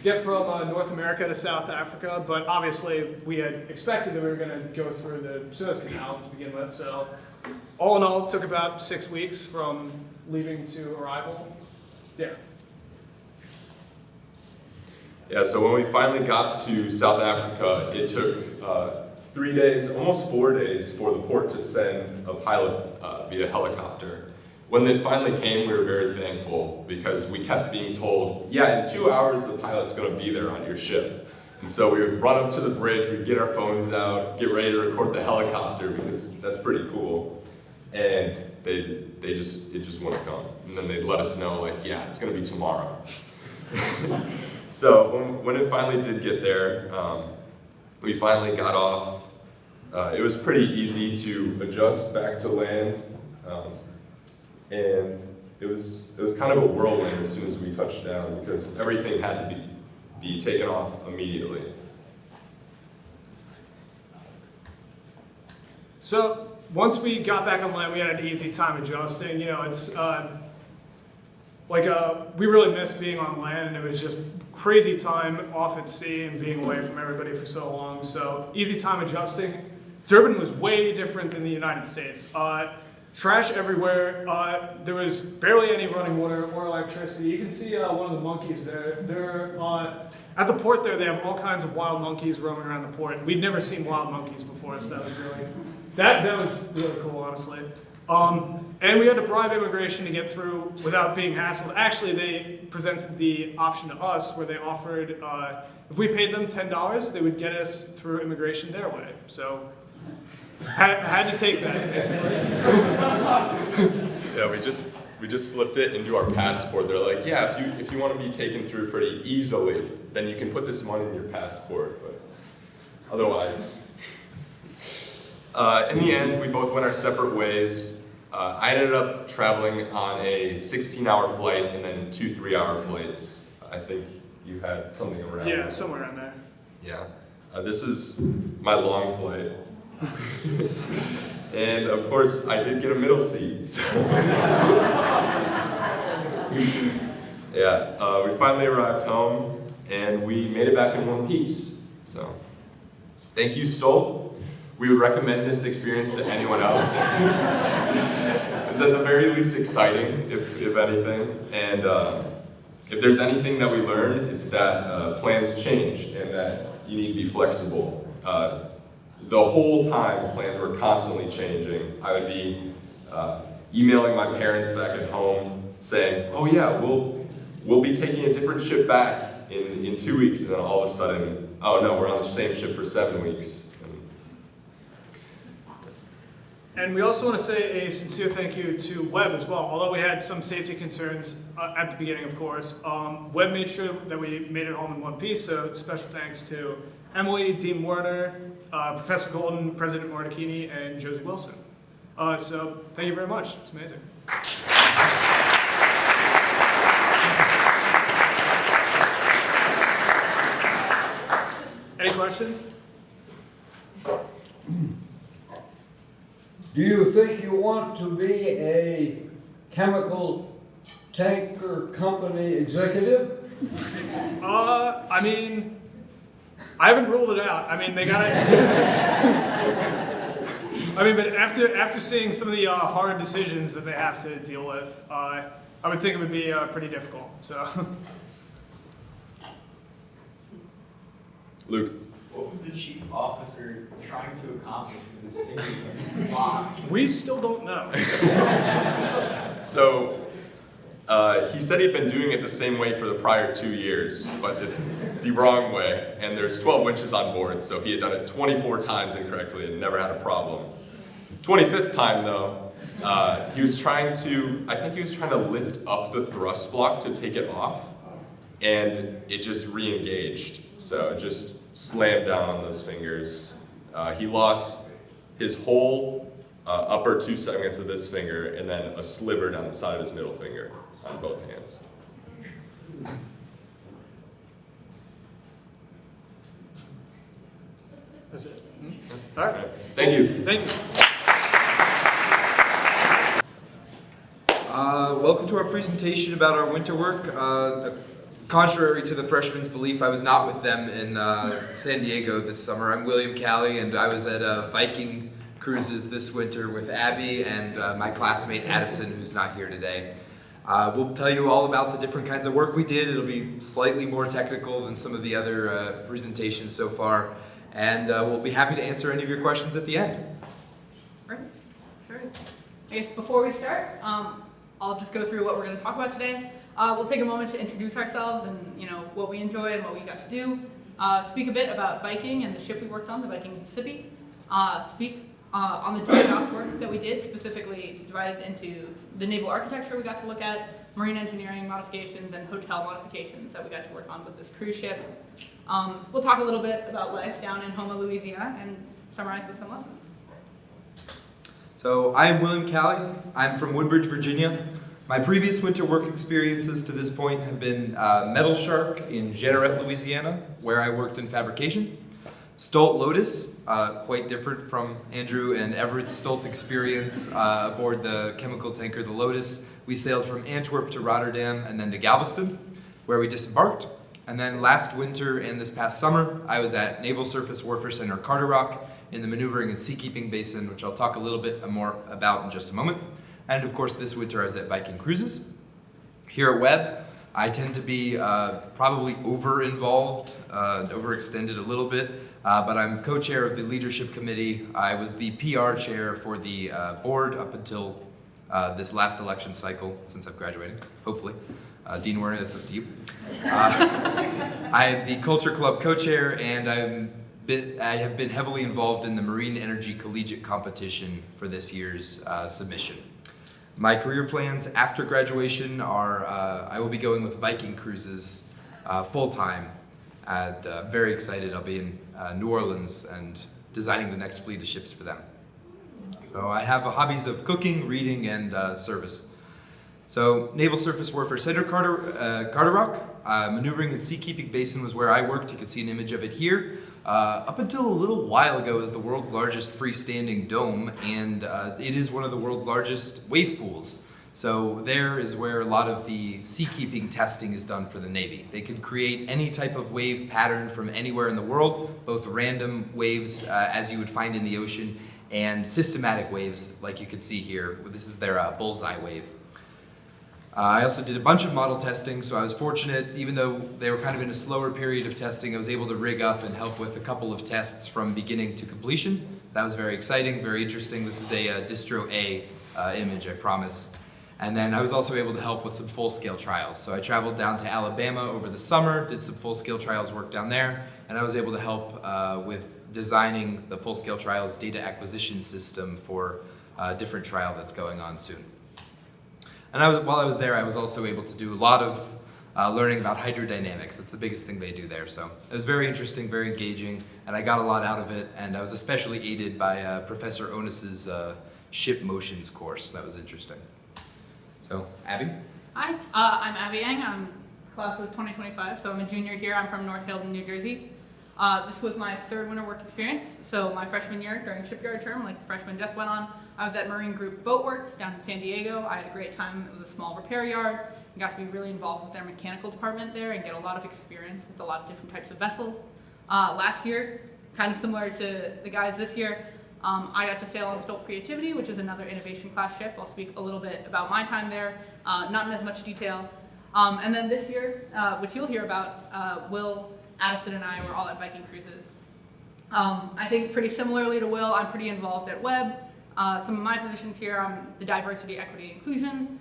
North America to South Africa, but obviously we had expected that we were going to go through the Suez Canal to begin with. So all in all, it took about 6 weeks from leaving to arrival. Yeah. Yeah, so when we finally got to South Africa, it took 3 days, almost 4 days, for the port to send a pilot via helicopter. When they finally came, we were very thankful because we kept being told, yeah, in 2 hours the pilot's gonna be there on your ship. And so we would run up to the bridge, we'd get our phones out, get ready to record the helicopter because that's pretty cool. And it just wouldn't come. And then they'd let us know, like, yeah, it's gonna be tomorrow. So when it finally did get there, we finally got off. It was pretty easy to adjust back to land. And it was kind of a whirlwind as soon as we touched down because everything had to be taken off immediately. So once we got back on land, we had an easy time adjusting. You know, it's we really missed being on land, and it was just crazy time off at sea and being away from everybody for so long. So easy time adjusting. Durban was way different than the United States. Trash everywhere. There was barely any running water or electricity. You can see one of the monkeys there. They're at the port there. They have all kinds of wild monkeys roaming around the port. We'd never seen wild monkeys before, so that was really cool, honestly. And we had to bribe immigration to get through without being hassled. Actually, they presented the option to us where they offered if we paid them $10, they would get us through immigration their way. So. Had to take that, basically. Yeah, we just slipped it into our passport. They're like, yeah, if you want to be taken through pretty easily, then you can put this money in your passport. But otherwise, in the end, we both went our separate ways. I ended up traveling on a 16-hour flight and then 2 3-hour flights. I think you had something around. Yeah, somewhere around there. Yeah, this is my long flight. And of course, I did get a middle seat. So. Yeah, we finally arrived home, and we made it back in one piece. So, thank you, Stoll. We would recommend this experience to anyone else. It's at the very least exciting, if anything. And if there's anything that we learned, it's that plans change and that you need to be flexible. The whole time, plans were constantly changing. I would be emailing my parents back at home saying, oh yeah, we'll be taking a different ship back in 2 weeks. And then all of a sudden, oh no, we're on the same ship for 7 weeks. And we also want to say a sincere thank you to Webb as well. Although we had some safety concerns at the beginning, of course, Webb made sure that we made it home in one piece. So special thanks to Emily, Dean Werner, Professor Golden, President Martachini, and Josie Wilson. So thank you very much. It's amazing. Any questions? Do you think you want to be a chemical tanker company executive? I mean, I haven't ruled it out. I mean, they gotta. I mean, but after seeing some of the hard decisions that they have to deal with, I would think it would be pretty difficult. So. Luke. What was the chief officer trying to accomplish with his fingers on the clock? We still don't know. So, he said he'd been doing it the same way for the prior 2 years, but it's the wrong way, and there's 12 winches on board, so he had done it 24 times incorrectly and never had a problem. 25th time, though, I think he was trying to lift up the thrust block to take it off, and it just re-engaged, so it just slammed down on those fingers. He lost his whole upper 2 segments of this finger and then a sliver down the side of his middle finger on both hands. That's it. All right. Thank you. Thank you. Welcome to our presentation about our winter work. Contrary to the freshmen's belief, I was not with them in San Diego this summer. I'm William Callie, and I was at Viking Cruises this winter with Abby and my classmate Addison, who's not here today. We'll tell you all about the different kinds of work we did. It'll be slightly more technical than some of the other presentations so far, and we'll be happy to answer any of your questions at the end. Great. Sorry. I guess before we start, I'll just go through what we're going to talk about today. We'll take a moment to introduce ourselves and what we enjoy and what we got to do. Speak a bit about Viking and the ship we worked on, the Viking Mississippi. Speak on the dry dock work that we did, specifically divided into the naval architecture we got to look at, marine engineering modifications, and hotel modifications that we got to work on with this cruise ship. We'll talk a little bit about life down in Houma, Louisiana, and summarize with some lessons. So I am William Calley. I'm from Woodbridge, Virginia. My previous winter work experiences to this point have been Metal Shark in Jeanneret, Louisiana, where I worked in fabrication. Stolt Lotus, quite different from Andrew and Everett's Stolt experience aboard the chemical tanker the Lotus. We sailed from Antwerp to Rotterdam and then to Galveston, where we disembarked. And then last winter and this past summer, I was at Naval Surface Warfare Center Carderock in the Maneuvering and Seakeeping Basin, which I'll talk a little bit more about in just a moment. And of course, this winter I was at Viking Cruises. Here at Webb, I tend to be probably over-involved, overextended a little bit, but I'm co-chair of the leadership committee. I was the PR chair for the board up until this last election cycle, since I've graduated, hopefully. Dean Werner, that's up to you. I am the Culture Club co-chair, and I have been heavily involved in the Marine Energy Collegiate Competition for this year's submission. My career plans after graduation are I will be going with Viking Cruises full-time, and very excited. I'll be in New Orleans and designing the next fleet of ships for them. So I have hobbies of cooking, reading, and service. So Naval Surface Warfare Center Carderock, Maneuvering and Seakeeping Basin was where I worked. You can see an image of it here. Up until a little while ago, it was the world's largest freestanding dome, and it is one of the world's largest wave pools. So there is where a lot of the seakeeping testing is done for the Navy. They can create any type of wave pattern from anywhere in the world, both random waves as you would find in the ocean, and systematic waves like you can see here. This is their bullseye wave. I also did a bunch of model testing, so I was fortunate, even though they were kind of in a slower period of testing, I was able to rig up and help with a couple of tests from beginning to completion. That was very exciting, very interesting. This is a Distro A image, I promise. And then I was also able to help with some full-scale trials. So I traveled down to Alabama over the summer, did some full-scale trials work down there, and I was able to help with designing the full-scale trials data acquisition system for a different trial that's going on soon. And while I was there, I was also able to do a lot of learning about hydrodynamics. That's the biggest thing they do there. So it was very interesting, very engaging, and I got a lot out of it. And I was especially aided by Professor Onus's ship motions course. That was interesting. So, Abby? Hi, I'm Abby Yang. I'm class of 2025, so I'm a junior here. I'm from North Hilton, New Jersey. This was my third winter work experience. So my freshman year during shipyard term, like the freshman just went on, I was at Marine Group Boatworks down in San Diego. I had a great time. It was a small repair yard. I got to be really involved with their mechanical department there and get a lot of experience with a lot of different types of vessels. Last year, kind of similar to the guys this year, I got to sail on Stolt Creativity, which is another innovation class ship. I'll speak a little bit about my time there, not in as much detail. And then this year, which you'll hear about, Will, Addison, and I were all at Viking Cruises. I think pretty similarly to Will, I'm pretty involved at Webb. Some of my positions here, I'm the Diversity, Equity, Inclusion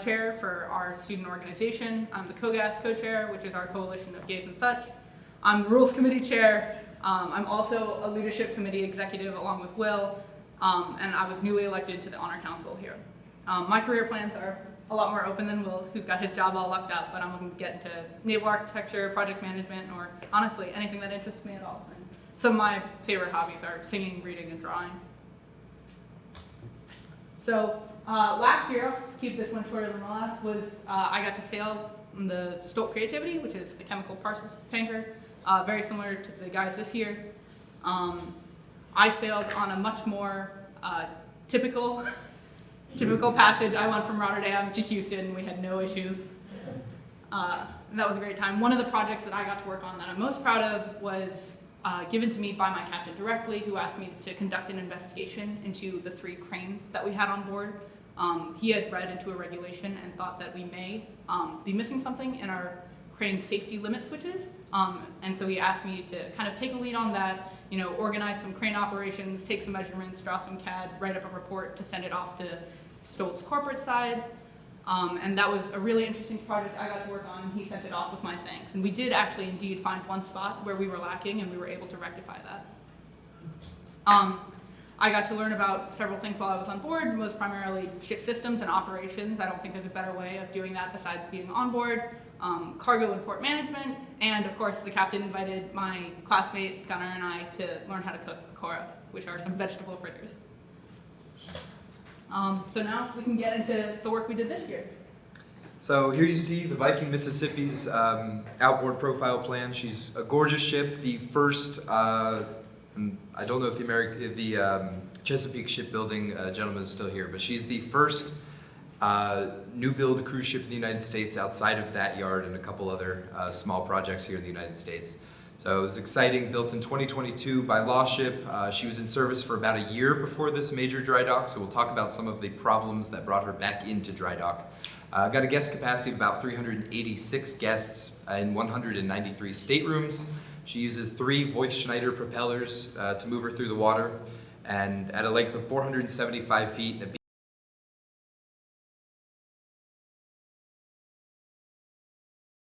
chair for our student organization. I'm the COGAS co-chair, which is our coalition of gays and such. I'm the Rules Committee chair. I'm also a leadership committee executive along with Will, and I was newly elected to the Honor Council here. My career plans are a lot more open than Will's, who's got his job all locked up, but I'm looking to get into naval architecture, project management, or honestly, anything that interests me at all. And some of my favorite hobbies are singing, reading, and drawing. So last year, to keep this one shorter than the last, was I got to sail on the Stolt Creativity, which is a chemical parcels tanker, very similar to the guys this year. I sailed on a much more typical passage. I went from Rotterdam to Houston. We had no issues. And that was a great time. One of the projects that I got to work on that I'm most proud of was given to me by my captain directly, who asked me to conduct an investigation into the 3 cranes that we had on board. He had read into a regulation and thought that we may be missing something in our crane safety limit switches. And so he asked me to kind of take a lead on that, organize some crane operations, take some measurements, draw some CAD, write up a report to send it off to Stolt's corporate side. And that was a really interesting project I got to work on. He sent it off with my thanks. And we did actually indeed find one spot where we were lacking, and we were able to rectify that. I got to learn about several things while I was on board, most primarily ship systems and operations. I don't think there's a better way of doing that besides being on board, cargo and port management, and of course the captain invited my classmate Gunnar and I to learn how to cook pakora, which are some vegetable fritters. So now we can get into the work we did this year. So here you see the Viking Mississippi's outboard profile plan. She's a gorgeous ship, the first, I don't know if the Chesapeake Shipbuilding gentleman is still here, but she's the first new build cruise ship in the United States outside of that yard and a couple other small projects here in the United States. So it's exciting, built in 2022 by Law Ship. She was in service for about a year before this major dry dock, so we'll talk about some of the problems that brought her back into dry dock. Got a guest capacity of about 386 guests in 193 staterooms. She uses 3 Voith Schneider propellers to move her through the water, and at a length of 475 feet, a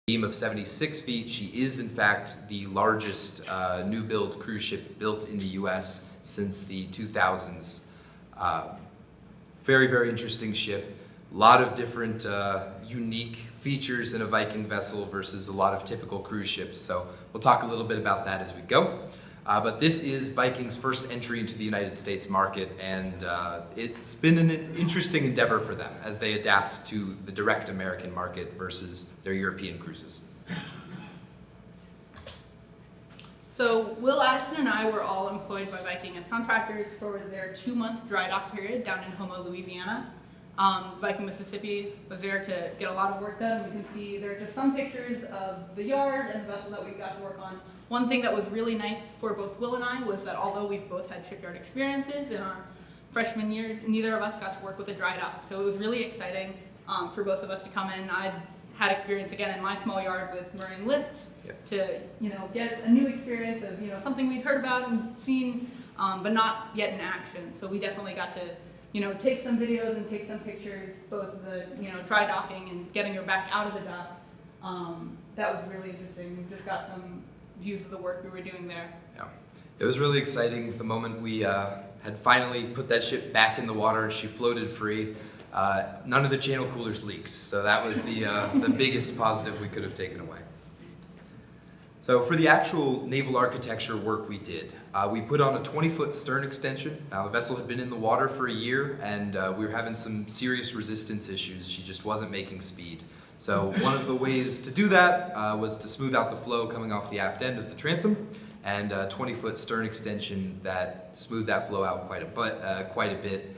beam of 76 feet, she is in fact the largest new build cruise ship built in the US since the 2000s. Very, very interesting ship. A lot of different unique features in a Viking vessel versus a lot of typical cruise ships. So we'll talk a little bit about that as we go. But this is Viking's first entry into the United States market, and it's been an interesting endeavor for them as they adapt to the direct American market versus their European cruises. So Will, Addison, and I were all employed by Viking as contractors for their 2-month dry dock period down in Homo, Louisiana. Viking Mississippi was there to get a lot of work done. We can see there are just some pictures of the yard and the vessel that we got to work on. One thing that was really nice for both Will and I was that although we've both had shipyard experiences in our freshman years, neither of us got to work with a dry dock. So it was really exciting for both of us to come in. I'd had experience again in my small yard with marine lifts to get a new experience of something we'd heard about and seen, but not yet in action. So we definitely got to take some videos and take some pictures, both the dry docking and getting her back out of the dock. That was really interesting. We've just got some views of the work we were doing there. Yeah, it was really exciting the moment we had finally put that ship back in the water and she floated free. None of the channel coolers leaked, so that was the biggest positive we could have taken away. So for the actual naval architecture work we did, we put on a 20-foot stern extension. Now the vessel had been in the water for a year, and we were having some serious resistance issues. She just wasn't making speed. So one of the ways to do that was to smooth out the flow coming off the aft end of the transom, and a 20-foot stern extension that smoothed that flow out quite a bit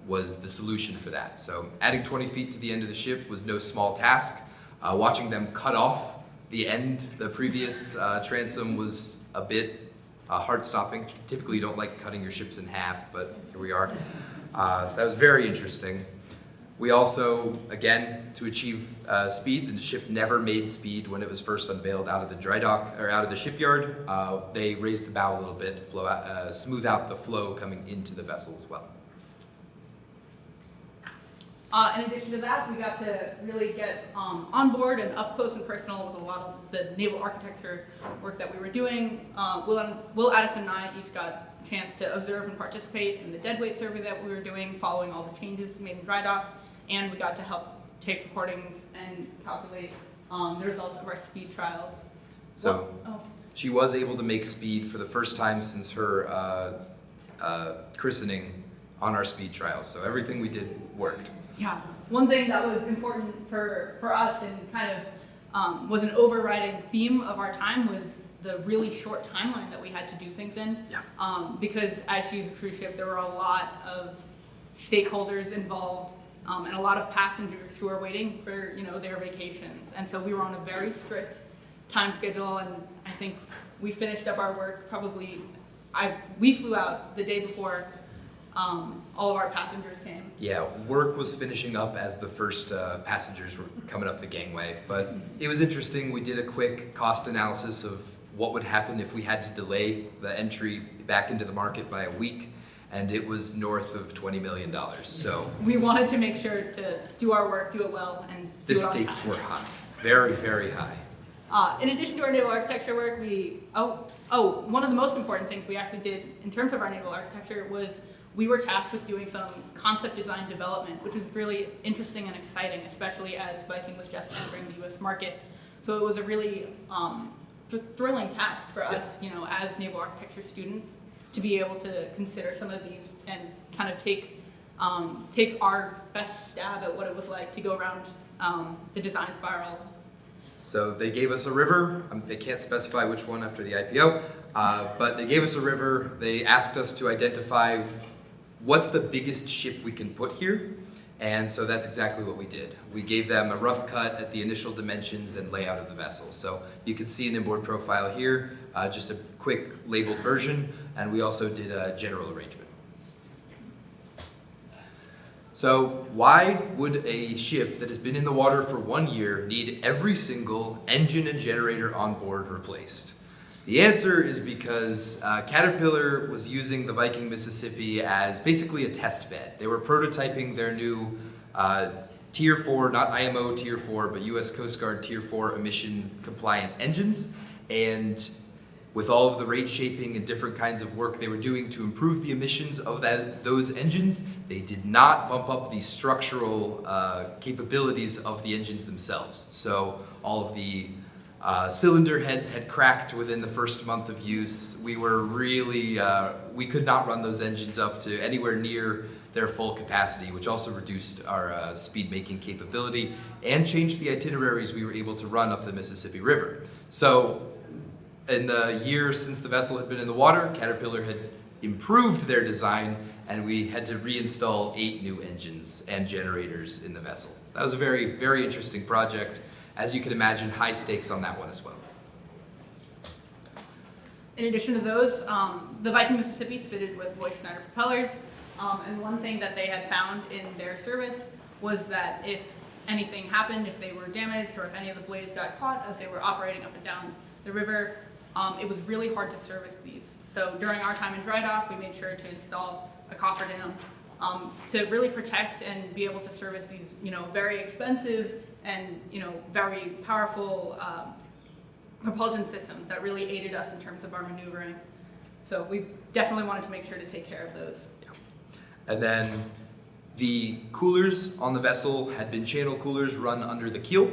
was the solution for that. So adding 20 feet to the end of the ship was no small task. Watching them cut off the end, the previous transom, was a bit heart-stopping. Typically you don't like cutting your ships in half, but here we are. So that was very interesting. We also, again, to achieve speed, the ship never made speed when it was first unveiled out of the dry dock, or out of the shipyard. They raised the bow a little bit, smooth out the flow coming into the vessel as well. In addition to that, we got to really get on board and up close and personal with a lot of the naval architecture work that we were doing. Will, Addison, and I each got a chance to observe and participate in the deadweight survey that we were doing following all the changes made in dry dock, and we got to help take recordings and calculate the results of our speed trials. So she was able to make speed for the first time since her christening on our speed trials, so everything we did worked. Yeah, one thing that was important for us and kind of was an overriding theme of our time was the really short timeline that we had to do things in. Yeah. Because as she's a cruise ship, there were a lot of stakeholders involved and a lot of passengers who are waiting for their vacations. And so we were on a very strict time schedule, and I think we finished up our work probably. We flew out the day before. all of our passengers came. Yeah, work was finishing up as the first passengers were coming up the gangway, but it was interesting. We did a quick cost analysis of what would happen if we had to delay the entry back into the market by a week, and it was north of $20 million. So We wanted to make sure to do our work, do it well, and the do it on stakes time. were high, very, very high. In addition to our naval architecture work, one of the most important things we actually did in terms of our naval architecture was we were tasked with doing some concept design development, which is really interesting and exciting, especially as Viking was just entering the U.S. market. So it was a really thrilling task for us, as naval architecture students, to be able to consider some of these and kind of take our best stab at what it was like to go around the design spiral. So they gave us a river. They can't specify which one after the IPO, but they gave us a river. They asked us to identify what's the biggest ship we can put here, and so that's exactly what we did. We gave them a rough cut at the initial dimensions and layout of the vessel. So you can see an inboard profile here, just a quick labeled version, and we also did a general arrangement. So why would a ship that has been in the water for 1 year need every single engine and generator on board replaced? The answer is because Caterpillar was using the Viking Mississippi as basically a test bed. They were prototyping their new Tier 4, not IMO Tier 4, but US Coast Guard Tier 4 emission compliant engines. And with all of the rate shaping and different kinds of work they were doing to improve the emissions of those engines, they did not bump up the structural capabilities of the engines themselves. So all of the cylinder heads had cracked within the first month of use. We were really, we could not run those engines up to anywhere near their full capacity, which also reduced our speed making capability and changed the itineraries we were able to run up the Mississippi River. So in the year since the vessel had been in the water, Caterpillar had improved their design, and we had to reinstall 8 new engines and generators in the vessel. That was a very, very interesting project. As you can imagine, high stakes on that one as well. In addition to those, the Viking Mississippi is fitted with Voice Schneider propellers, and one thing that they had found in their service was that if anything happened, if they were damaged, or if any of the blades got caught as they were operating up and down the river, it was really hard to service these. So during our time in dry dock, we made sure to install a cofferdam to really protect and be able to service these, very expensive and, very powerful propulsion systems that really aided us in terms of our maneuvering. So we definitely wanted to make sure to take care of those. Yeah. And then the coolers on the vessel had been channel coolers run under the keel.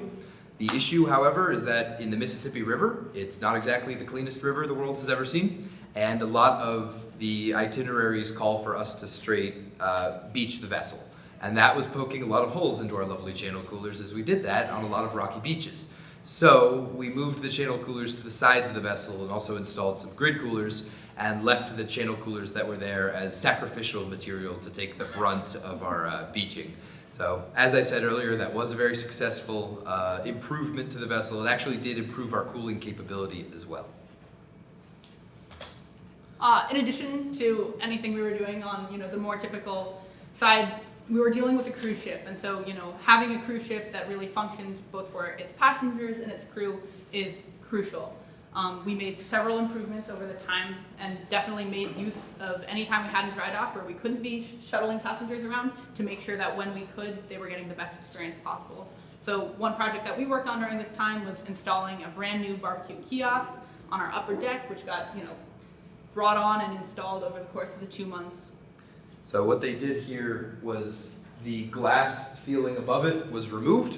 The issue, however, is that in the Mississippi River, it's not exactly the cleanest river the world has ever seen, and a lot of the itineraries call for us to straight beach the vessel. And that was poking a lot of holes into our lovely channel coolers as we did that on a lot of rocky beaches. So we moved the channel coolers to the sides of the vessel and also installed some grid coolers and left the channel coolers that were there as sacrificial material to take the brunt of our beaching. So, as I said earlier, that was a very successful improvement to the vessel. It actually did improve our cooling capability as well. In addition to anything we were doing on, the more typical side, we were dealing with a cruise ship. And so, having a cruise ship that really functions both for its passengers and its crew is crucial. We made several improvements over the time and definitely made use of any time we had in dry dock where we couldn't be shuttling passengers around to make sure that when we could, they were getting the best experience possible. So one project that we worked on during this time was installing a brand new barbecue kiosk on our upper deck, which got, brought on and installed over the course of the 2 months. So what they did here was the glass ceiling above it was removed.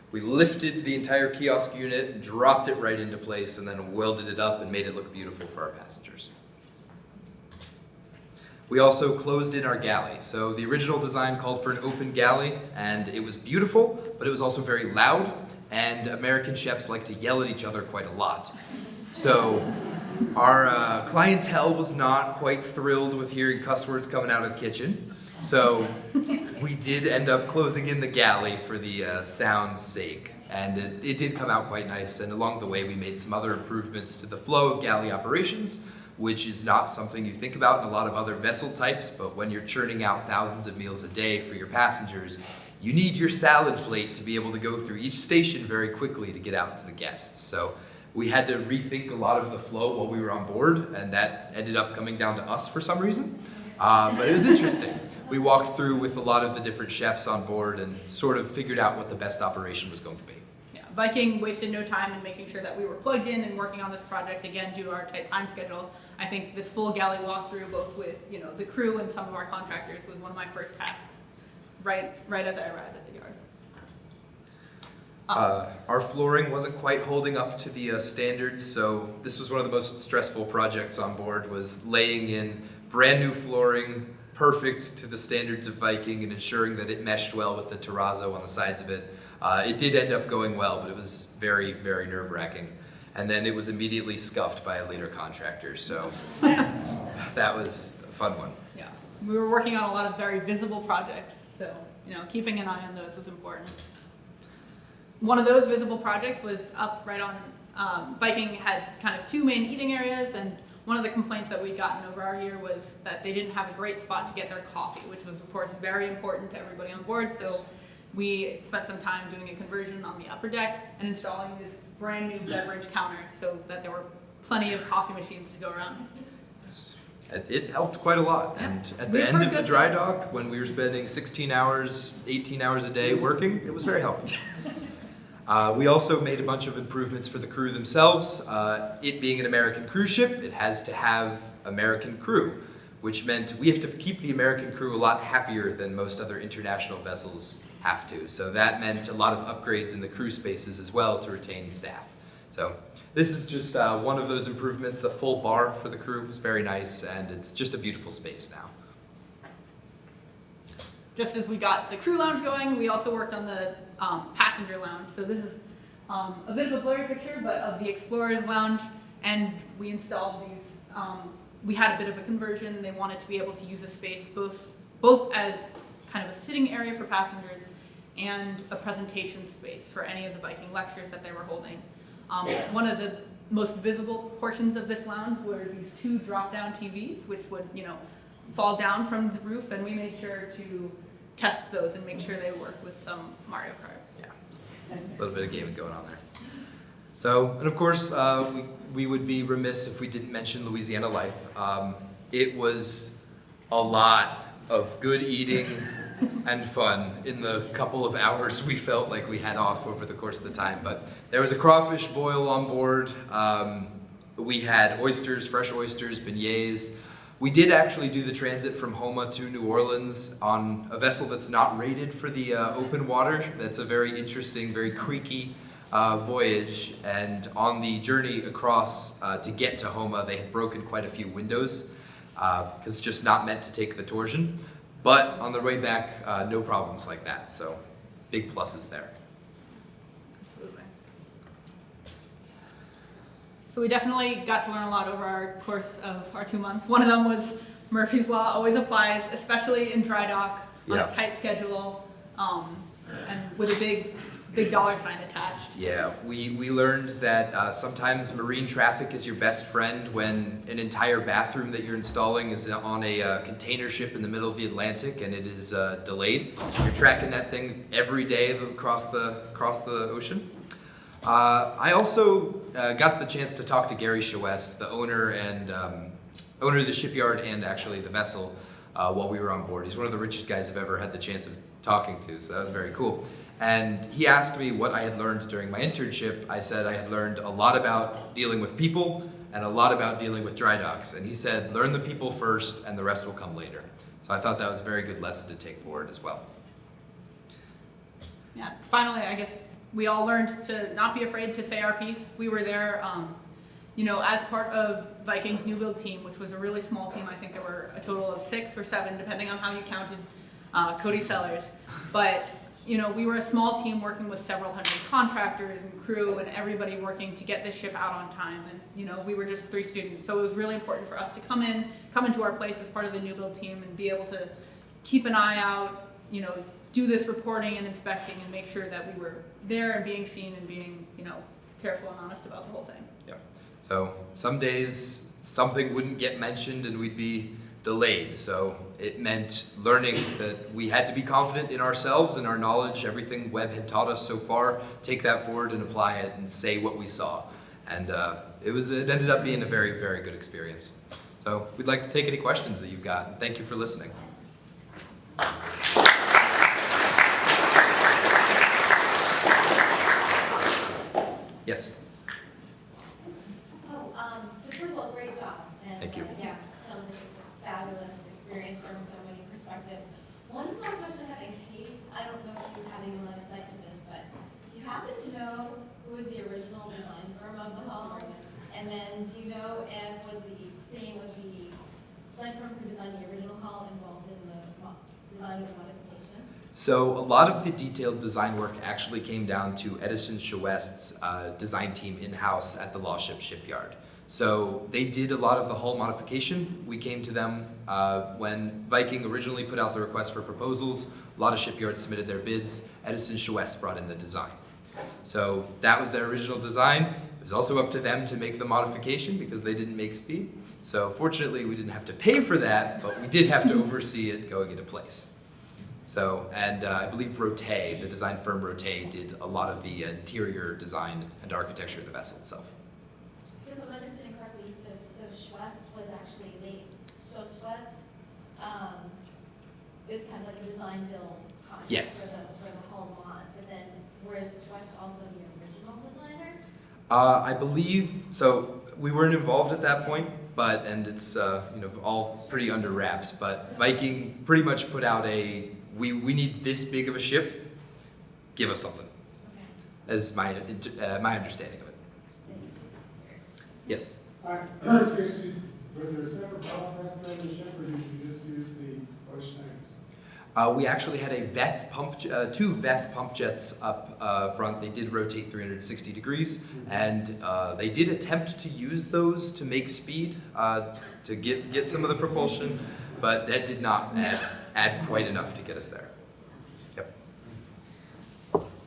We lifted the entire kiosk unit, dropped it right into place, and then welded it up and made it look beautiful for our passengers. We also closed in our galley. So the original design called for an open galley, and it was beautiful, but it was also very loud, and American chefs like to yell at each other quite a lot. So our clientele was not quite thrilled with hearing cuss words coming out of the kitchen. So we did end up closing in the galley for the sound's sake, and it did come out quite nice, and along the way we made some other improvements to the flow of galley operations, which is not something you think about in a lot of other vessel types, but when you're churning out thousands of meals a day for your passengers, you need your salad plate to be able to go through each station very quickly to get out to the guests. So we had to rethink a lot of the flow while we were on board, and that ended up coming down to us for some reason. But it was interesting. We walked through with a lot of the different chefs on board and sort of figured out what the best operation was going to be. Yeah, Viking wasted no time in making sure that we were plugged in and working on this project again due to our tight time schedule. I think this full galley walkthrough, both with the crew and some of our contractors, was one of my first tasks. Right as I arrived at the yard. Our flooring wasn't quite holding up to the standards, so this was one of the most stressful projects on board, was laying in brand new flooring, perfect to the standards of Viking, and ensuring that it meshed well with the terrazzo on the sides of it. It did end up going well, but it was very, very nerve-wracking. And then it was immediately scuffed by a later contractor, so that was a fun one. Yeah, we were working on a lot of very visible projects, so keeping an eye on those was important. One of those visible projects was up right on, Viking had kind of two main eating areas, and one of the complaints that we'd gotten over our year was that they didn't have a great spot to get their coffee, which was of course very important to everybody on board. So we spent some time doing a conversion on the upper deck and installing this brand new beverage counter so that there were plenty of coffee machines to go around. It helped quite a lot, and at the end of the dry dock, when we were spending 16 hours, 18 hours a day working, it was very helpful. We also made a bunch of improvements for the crew themselves. It being an American cruise ship, it has to have American crew, which meant we have to keep the American crew a lot happier than most other international vessels have to. So that meant a lot of upgrades in the crew spaces as well to retain staff. So this is just one of those improvements. A full bar for the crew was very nice, and it's just a beautiful space now. Just as we got the crew lounge going, we also worked on the passenger lounge. So this is a bit of a blurry picture, but of the Explorer's Lounge, and we installed these. We had a bit of a conversion. They wanted to be able to use a space both as kind of a sitting area for passengers and a presentation space for any of the Viking lectures that they were holding. One of the most visible portions of this lounge were these two drop-down TVs, which would, fall down from the roof, and we made sure to test those and make sure they work with some Mario Kart. Yeah, a little bit of gaming going on there. So, and of course, we would be remiss if we didn't mention Louisiana life. It was a lot of good eating and fun in the couple of hours we felt like we had off over the course of the time. But there was a crawfish boil on board. We had oysters, fresh oysters, beignets. We did actually do the transit from Houma to New Orleans on a vessel that's not rated for the open water. That's a very interesting, very creaky voyage. And on the journey across to get to Houma, they had broken quite a few windows because it's just not meant to take the torsion. But on the way back, no problems like that. So big pluses there. Absolutely. So we definitely got to learn a lot over our course of our 2 months. One of them was Murphy's Law always applies, especially in dry dock on a tight schedule and with a big dollar sign attached. Yeah, we learned that sometimes marine traffic is your best friend when an entire bathroom that you're installing is on a container ship in the middle of the Atlantic and it is delayed. You're tracking that thing every day across the ocean. I also got the chance to talk to Gary Shawest, the owner of the shipyard and actually the vessel while we were on board. He's one of the richest guys I've ever had the chance of talking to, so that was very cool. And he asked me what I had learned during my internship. I said I had learned a lot about dealing with people and a lot about dealing with dry docks. And he said, learn the people first and the rest will come later. So I thought that was a very good lesson to take forward as well. Yeah, finally, I guess we all learned to not be afraid to say our piece. We were there, as part of Viking's new build team, which was a really small team. I think there were a total of 6 or 7, depending on how you counted Cody Sellers. But we were a small team working with several hundred contractors and crew and everybody working to get this ship out on time. And, we were just 3 students. So it was really important for us to come into our place as part of the new build team and be able to keep an eye out, do this reporting and inspecting and make sure that we were there and being seen and being, careful and honest about the whole thing. Yeah. So some days something wouldn't get mentioned and we'd be delayed. So it meant learning that we had to be confident in ourselves and our knowledge, everything Webb had taught us so far, take that forward and apply it and say what we saw. And it ended up being a very, very good experience. So we'd like to take any questions that you've got. Thank you for listening. Yes. So first of all, great job. And, Thank you. Yeah, sounds like it's a fabulous experience from so many perspectives. One small question I have in case, I don't know if you have any line of sight to this, but do you happen to know who was the original design firm of the hall? And then do you know if was the same with the design firm who designed the original hall involved in the design of the modification? So a lot of the detailed design work actually came down to Edison Chouest's design team in-house at the Lawship Shipyard. So they did a lot of the hull modification. We came to them when Viking originally put out the request for proposals. A lot of shipyards submitted their bids. Edison Chouest brought in the design. So that was their original design. It was also up to them to make the modification because they didn't make speed. So fortunately, we didn't have to pay for that, but we did have to oversee it going into place. So, and I believe Rote, the design firm Rote, did a lot of the interior design and architecture of the vessel itself. So if I'm understanding correctly, so Schwest was actually so Schwest is kind of like a design build contract Yes. for the hull mods, but then was Schwest also the original designer? I believe, so we weren't involved at that point, and it's all pretty under wraps, but Viking pretty much put out we need this big of a ship, give us something. Okay. As my understanding of it. Thanks. Yes. I'm curious, was there a separate bottle press on the ship, or did you just use the Oceaniters? We actually had two Veth pump jets up front. They did rotate 360 degrees, and they did attempt to use those to make speed, to get some of the propulsion, but that did not add quite enough to get us there. Yep.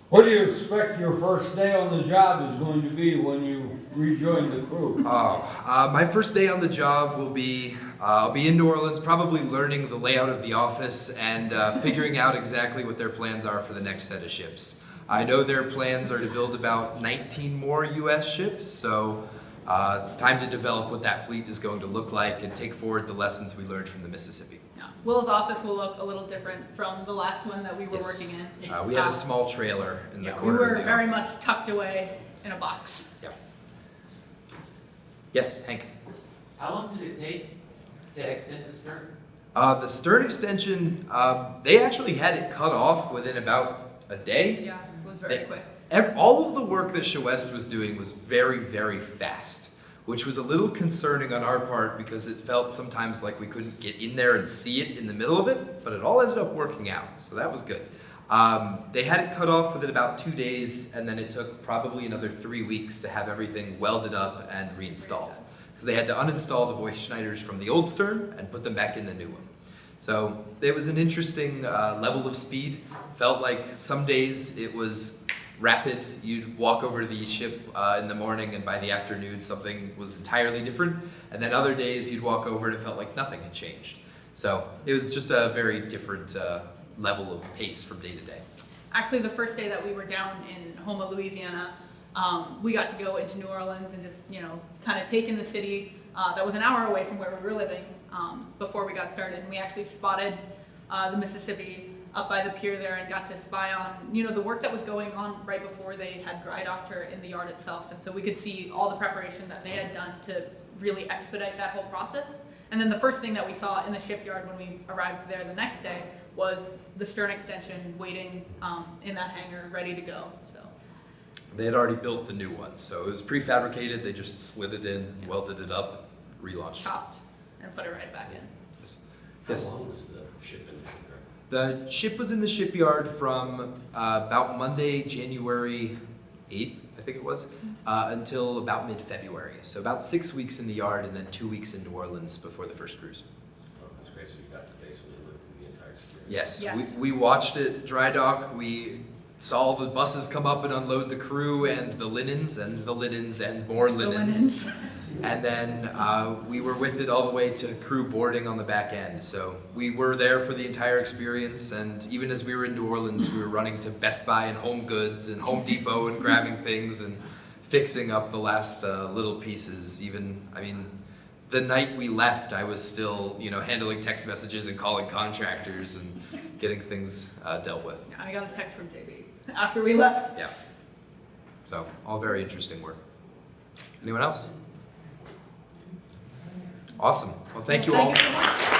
What do you expect your first day on the job is going to be when you rejoin the crew? My first day on the job will be, I'll be in New Orleans, probably learning the layout of the office and figuring out exactly what their plans are for the next set of ships. I know their plans are to build about 19 more U.S. ships, so it's time to develop what that fleet is going to look like and take forward the lessons we learned from the Mississippi. Yeah. Will's office will look a little different from the last one that we were Yes. working in. We had a small trailer in the Yeah, we corner were of the very office. much tucked away in a box. Yeah. Yes, Hank. How long did it take to extend the stern? The stern extension, they actually had it cut off within about a day. Yeah, it was very quick. All of the work that Chouest was doing was very, very fast, which was a little concerning on our part because it felt sometimes like we couldn't get in there and see it in the middle of it, but it all ended up working out, so that was good. They had it cut off within about 2 days, and then it took probably another 3 weeks to have everything welded up and reinstalled, because they had to uninstall the voice Schneiders from the old stern and put them back in the new one. So it was an interesting level of speed. Felt like some days it was rapid. You'd walk over to the ship in the morning, and by the afternoon something was entirely different. And then other days you'd walk over and it felt like nothing had changed. So it was just a very different level of pace from day to day. Actually, the first day that we were down in Houma, Louisiana, we got to go into New Orleans and just, kind of take in the city. That was an hour away from where we were living before we got started. And we actually spotted the Mississippi up by the pier there and got to spy on, the work that was going on right before they had dry docked her in the yard itself. And so we could see all the preparation that they had done to really expedite that whole process. And then the first thing that we saw in the shipyard when we arrived there the next day was the stern extension waiting in that hangar ready to go. So They had already built the new one, so it was prefabricated. They just slid it in, welded it up, relaunched. chopped and put it right back in. Yes. How Yes. long was the ship in the shipyard? The ship was in the shipyard from about Monday, January 8th, I think it was, until about mid-February. So about 6 weeks in the yard and then 2 weeks in New Orleans before the first cruise. Oh, that's great. So you got to basically live through the entire experience. Yes, Yes. We watched it dry dock. We saw the buses come up and unload the crew and the linens and the linens and more linens. And then we were with it all the way to crew boarding on the back end. So we were there for the entire experience, and even as we were in New Orleans, we were running to Best Buy and Home Goods and Home Depot and grabbing things and fixing up the last little pieces. Even, I mean, the night we left, I was still, handling text messages and calling contractors and getting things dealt with. I got a text from JB after we left. Yeah. So, all very interesting work. Anyone else? Awesome. Well, thank you all. Thank you so much.